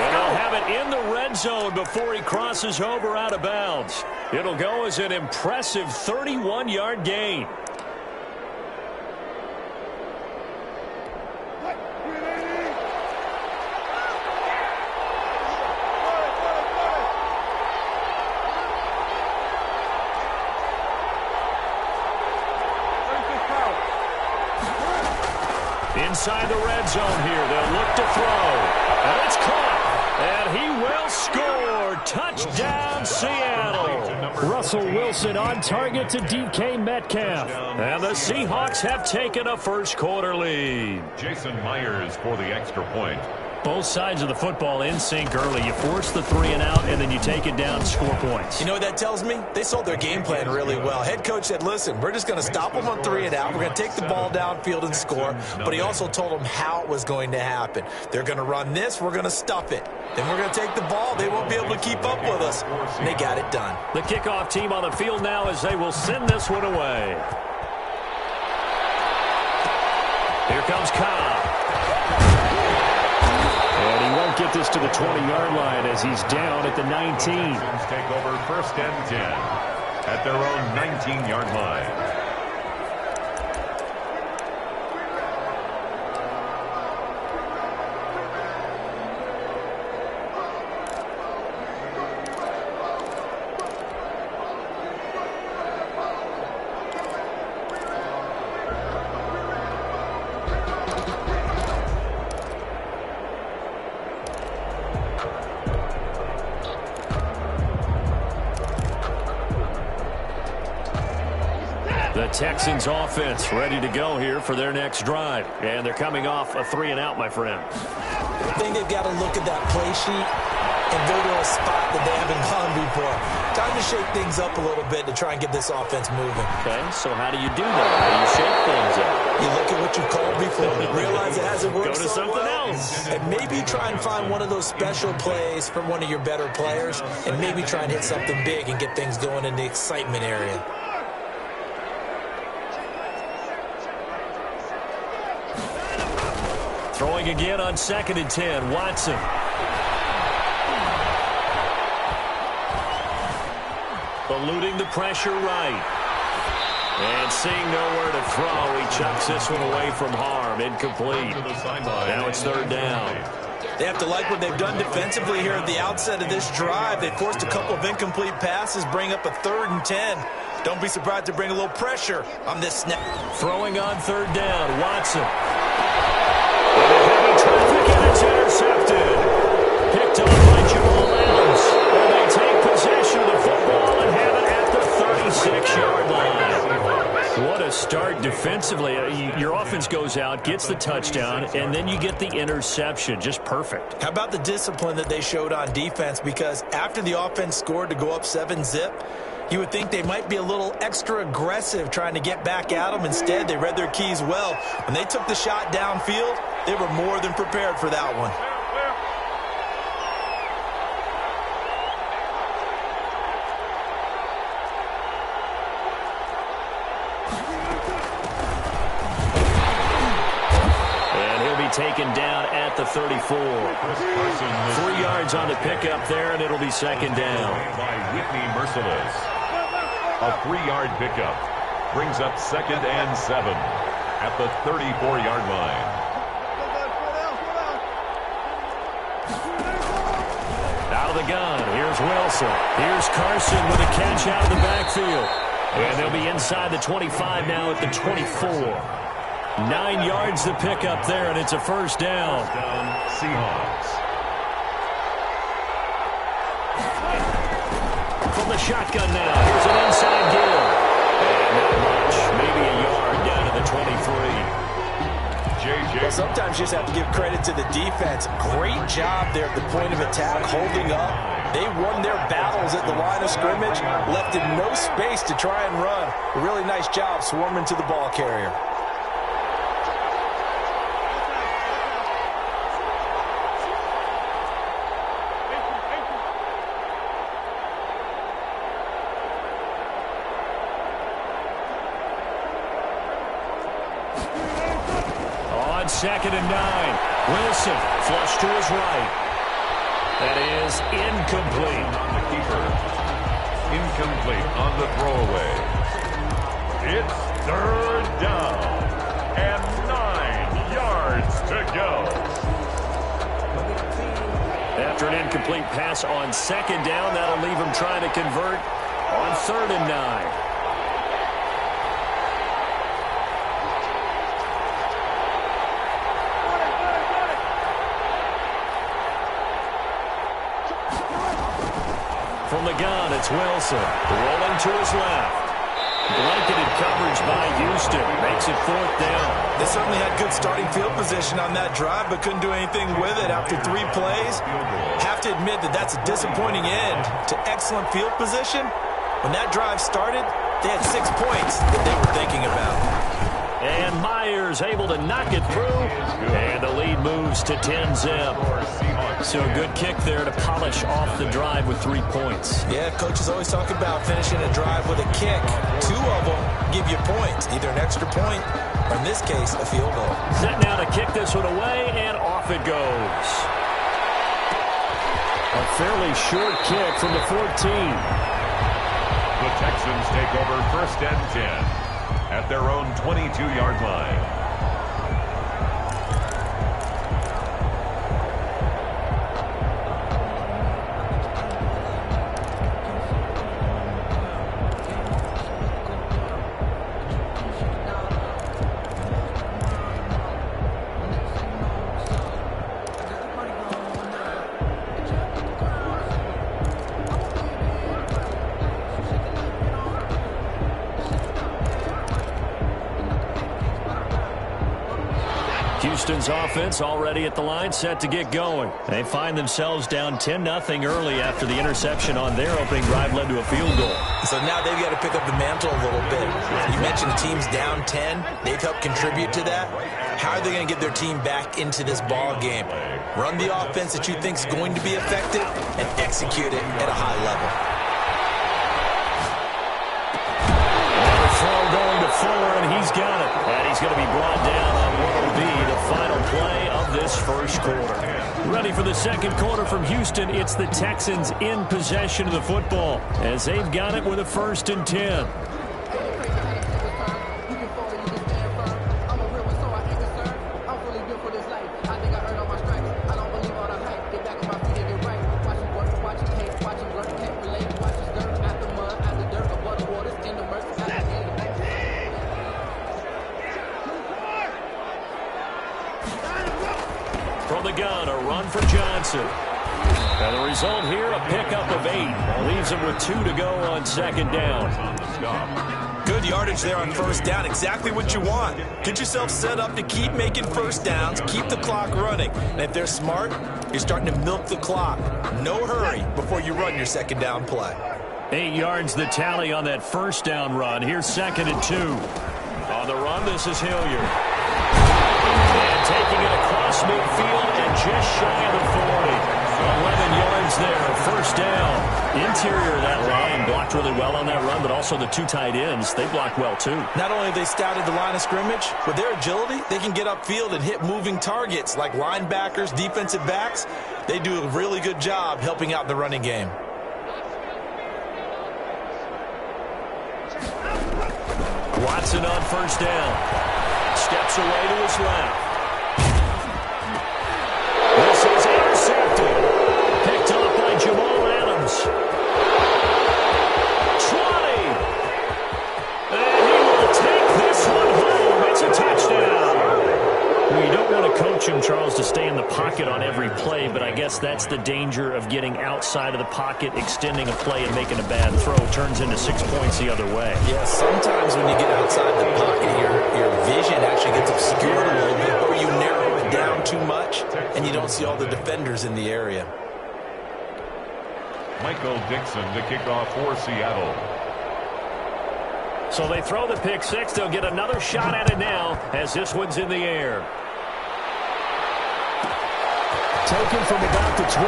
And he'll have it in the red zone before he crosses over out of bounds. It'll go as an impressive 31-yard gain. Inside the red zone here, they'll look to throw. And it's caught. And he will score. Touchdown, Seattle. Russell Wilson on target to DK Metcalf. And the Seahawks have taken a first-quarter lead. Jason Myers for the extra point. Both sides of the football in sync early. You force the 3 and out, and then you take it down, score points. You know what that tells me? They sold their game plan really well. Head coach said, listen, we're just going to stop them on 3 and out. We're going to take the ball downfield and score. But he also told them how it was going to happen. They're going to run this. We're going to stuff it. Then we're going to take the ball. They won't be able to keep up with us. And they got it done. The kickoff team on the field now as they will send this one away. Here comes Cobb. And he won't get this to the 20-yard line as he's down at the 19. Take over 1st and 10 at their own 19-yard line. Texans offense ready to go here for their next drive. And they're coming off a 3-and-out, my friend. I think they've got to look at that play sheet and go to a spot that they haven't gone before. Time to shake things up a little bit to try and get this offense moving. Okay, so how do you do that? How do you shake things up? You look at what you called before, realize it hasn't worked. Go to something else. And maybe try and find one of those special plays from one of your better players, and maybe try and hit something big and get things going in the excitement area. Throwing again on 2nd and 10, Watson. Eluding the pressure right. And seeing nowhere to throw, he chucks this one away from harm. Incomplete. Now it's 3rd down. They have to like what they've done defensively here at the outset of this drive. They forced a couple of incomplete passes, bring up a 3rd and 10. Don't be surprised to bring a little pressure on this snap. Throwing on 3rd down, Watson. Heavy traffic, and it's intercepted. Picked up by Jamal Adams. And they take possession of the football and have it at the 36-yard line. What a start defensively. Your offense goes out, gets the touchdown, and then you get the interception. Just perfect. How about the discipline that they showed on defense? Because after the offense scored to go up 7-zip, you would think they might be a little extra aggressive trying to get back at them. Instead, they read their keys well. When they took the shot downfield, they were more than prepared for that one. Taken down at the 34. 3 yards on the pickup there, and it'll be 2nd down. By Whitney Merciless. A 3-yard pickup brings up 2nd and 7 at the 34-yard line. Out of the gun, here's Wilson. Here's Carson with a catch out of the backfield. And they'll be inside the 25 now at the 24. 9 yards to pick up there, and it's a 1st down. Seahawks. From the shotgun now, here's an inside give. And not much, maybe a yard down to the 23. Well, sometimes you just have to give credit to the defense. Great job there at the point of attack, holding up. They won their battles at the line of scrimmage, left in no space to try and run. A really nice job swarming to the ball carrier. On 2nd and 9, Wilson flush to his right. That is incomplete. The keeper. Incomplete on the throwaway. It's 3rd down and 9 yards to go. After an incomplete pass on 2nd down, that'll leave him trying to convert on 3rd and 9. From the gun, it's Wilson. Rolling to his left. Blanketed coverage by Houston. Makes it 4th down. They certainly had good starting field position on that drive, but couldn't do anything with it after 3 plays. Have to admit that that's a disappointing end to excellent field position. When that drive started, they had 6 points that they were thinking about. And Myers able to knock it through. And the lead moves to 10-zip. So a good kick there to polish off the drive with 3 points. Yeah, coaches always talk about finishing a drive with a kick. 2 of them give you points, either an extra point or, in this case, a field goal. Set now to kick this one away, and off it goes. A fairly short kick from the 14. The Texans take over 1st and 10 at their own 22-yard line. Houston's offense already at the line, set to get going. They find themselves down 10-0 early after the interception on their opening drive led to a field goal. So now they've got to pick up the mantle a little bit. You mentioned the team's down 10. They've helped contribute to that. How are they going to get their team back into this ball game? Run the offense that you think is going to be effective and execute it at a high level. Throw going to Fuller, and he's got it. And he's going to be brought down on what will be the final play of this first quarter. Ready for the second quarter from Houston. It's the Texans in possession of the football as they've got it with a 1st and 10. From the gun, a run for Johnson. And the result here, a pickup of 8. Leaves him with 2 to go on second down. Good yardage there on first down. Exactly what you want. Get yourself set up to keep making first downs, keep the clock running. And if they're smart, you're starting to milk the clock. No hurry before you run your second down play. 8 yards the tally on that first down run. Here's 2nd and 2. On the run, this is Hilliard. And taking it across midfield and just shy of the 40. 11 yards there, first down. Interior of that line blocked really well on that run, but also the 2 tight ends, they blocked well too. Not only have they scouted the line of scrimmage, with their agility, they can get upfield and hit moving targets like linebackers, defensive backs. They do a really good job helping out the running game. Watson on first down. Steps away to his left. This is intercepted. Picked up by Jamal Adams. 20. And he will take this one home. It's a touchdown. We don't want to coach him, Charles, to stay in the pocket on every play, but I guess that's the danger of getting outside of the pocket, extending a play and making a bad throw. Turns into 6 points the other way. Yeah, sometimes when you get outside the pocket, your vision actually gets obscured a little bit, or you narrow it down too much, and you don't see all the defenders in the area. Michael Dixon to kick off for Seattle. So they throw the pick 6. They'll get another shot at it now as this one's in the air. Taken from about the 12.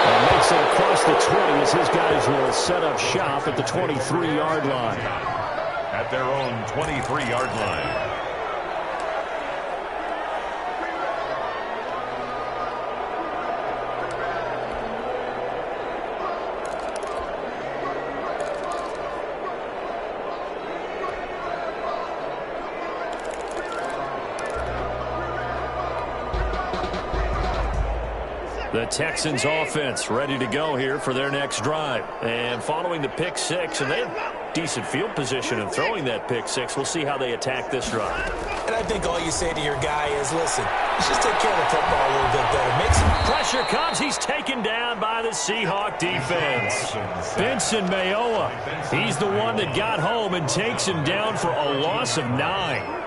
And makes it across the 20 as his guys will set up shop at the 23-yard line. At their own 23-yard line. The Texans offense ready to go here for their next drive. And following the pick 6, and they have decent field position in throwing that pick 6. We'll see how they attack this drive. And I think all you say to your guy is, listen, let's just take care of the football a little bit better. Make some pressure comes. He's taken down by the Seahawk defense. Benson Mayowa, he's the one that got home and takes him down for a loss of 9.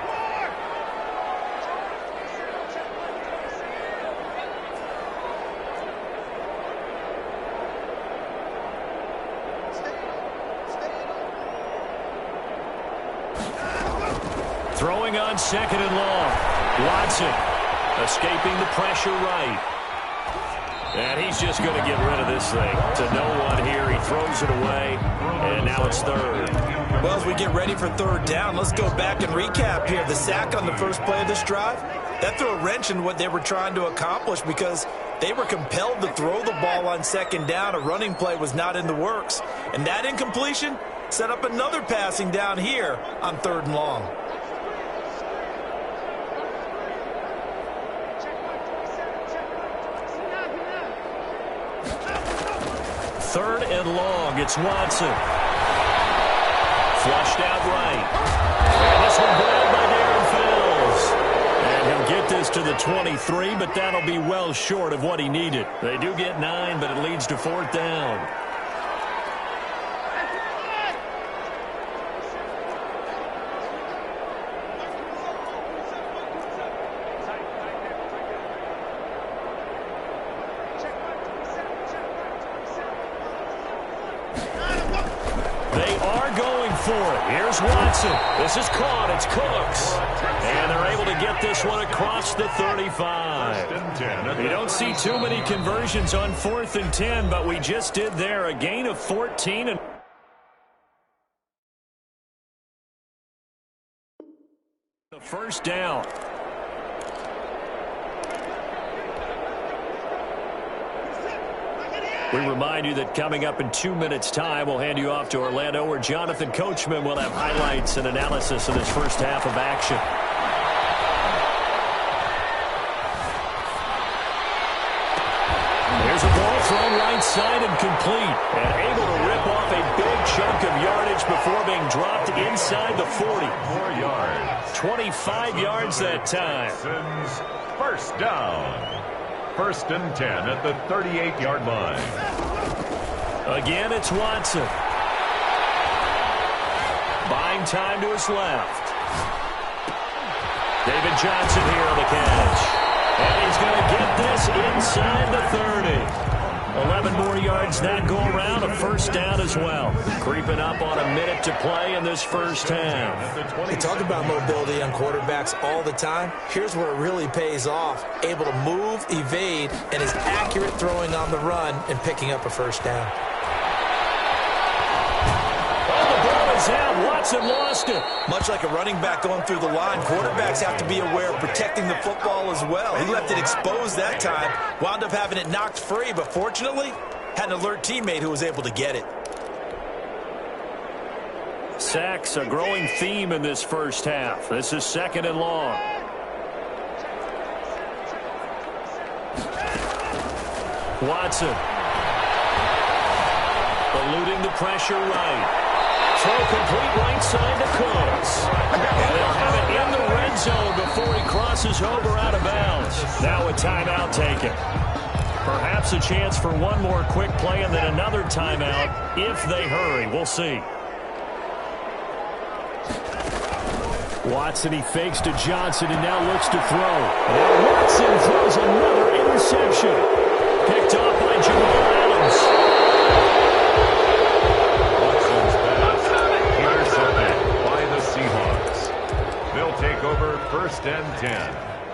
Throwing on 2nd and long. Watson escaping the pressure right. And he's just going to get rid of this thing to no one here. He throws it away, and now it's 3rd. Well, as we get ready for 3rd down, let's go back and recap here. The sack on the first play of this drive, that threw a wrench in what they were trying to accomplish because they were compelled to throw the ball on 2nd down. A running play was not in the works. And that incompletion set up another passing down here on 3rd and long. 3rd and long. It's Watson. Flushed out right. And this one grabbed by Darren Fells. And he'll get this to the 23, but that'll be well short of what he needed. They do get 9, but it leads to 4th down. for it. Here's Watson. This is caught. It's Cooks. And they're able to get this one across the 35. You don't see too many conversions on 4th and 10, but we just did there. A gain of 14. And the first down. We remind you that coming up in 2 minutes' time, we'll hand you off to Orlando, where Jonathan Coachman will have highlights and analysis of this first half of action. Here's a ball thrown right side and complete, and able to rip off a big chunk of yardage before being dropped inside the 40. 4 yards. 25 yards that time. First down. 1st and 10 at the 38-yard line. Again, it's Watson. Buying time to his left. David Johnson here on the catch. And he's going to get this inside the 30. 11 more yards that go around. A first down as well. Creeping up on a minute to play in this first half. They talk about mobility on quarterbacks all the time. Here's where it really pays off. Able to move, evade, and is accurate throwing on the run and picking up a first down. Out. Watson lost it. Much like a running back going through the line, quarterbacks have to be aware of protecting the football as well. He left it exposed that time, wound up having it knocked free, but fortunately, had an alert teammate who was able to get it. Sacks, a growing theme in this first half. This is 2nd and long. Watson. Eluding the pressure right. Throw complete right side to Cooks. And they'll have it in the red zone before he crosses over out of bounds. Now a timeout taken. Perhaps a chance for one more quick play and then another timeout if they hurry. We'll see. Watson, he fakes to Johnson and now looks to throw. And Watson throws another interception. Picked off by Jamal Adams. Take over 1st and 10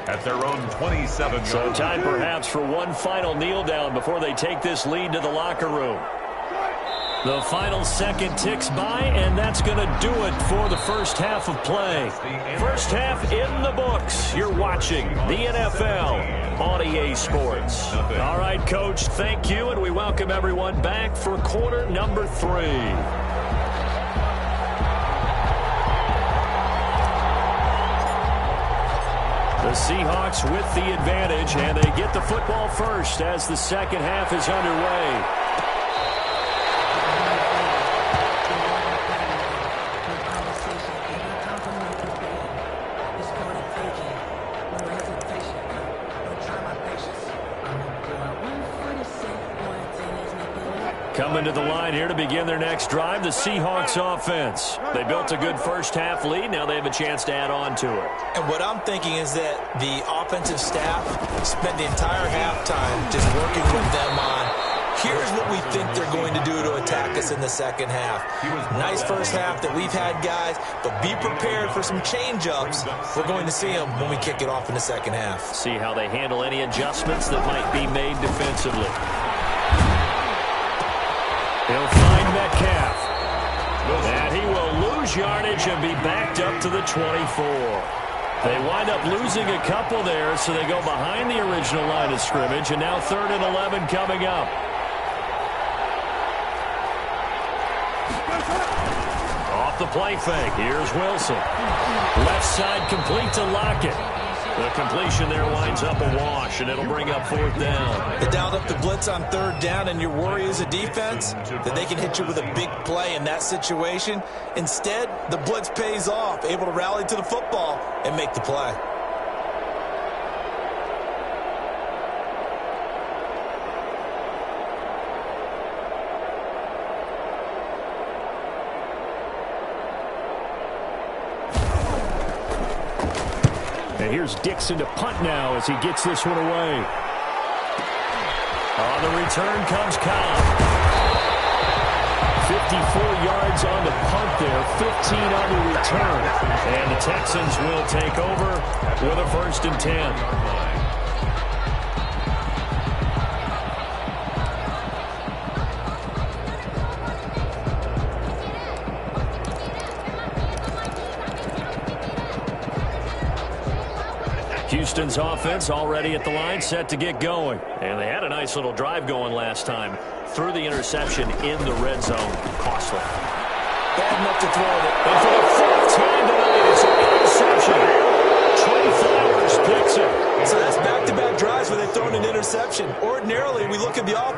at their own 27. So time perhaps for one final kneel down before they take this lead to the locker room. The final second ticks by, and that's going to do it for the first half of play. First half in the books. You're watching the NFL on EA Sports. All right, Coach, thank you, and we welcome everyone back for quarter number 3. The Seahawks with the advantage, and they get the football first as the second half is underway. Coming to the line here to begin their next drive, the Seahawks offense. They built a good first half lead. Now they have a chance to add on to it. And what I'm thinking is that the offensive staff spent the entire halftime just working with them on, here's what we think they're going to do to attack us in the second half. Nice first half that we've had, guys, but be prepared for some change-ups. We're going to see them when we kick it off in the second half. See how they handle any adjustments that might be made defensively. He'll find Metcalf. And he will lose yardage and be backed up to the 24. They wind up losing a couple there, so they go behind the original line of scrimmage, and now 3rd and 11 coming up. Off the play fake, here's Wilson. Left side complete to Lockett. The completion there winds up a wash, and it'll bring up 4th down. They dialed up the blitz on 3rd down, and your worry as a defense that they can hit you with a big play in that situation. Instead, the blitz pays off, able to rally to the football and make the play. And here's Dixon to punt now as he gets this one away. On the return comes Cam. 54 yards on the punt there, 15 on the return. And the Texans will take over with a 1st and 10. Houston's offense already at the line, set to get going. And they had a nice little drive going last time. Threw the interception in the red zone. Costly. Bad enough to throw it. And for the 4th time tonight, it's an interception. Trey Flowers picks it. So that's back-to-back drives where they've thrown an interception. Ordinarily, we look at the offense.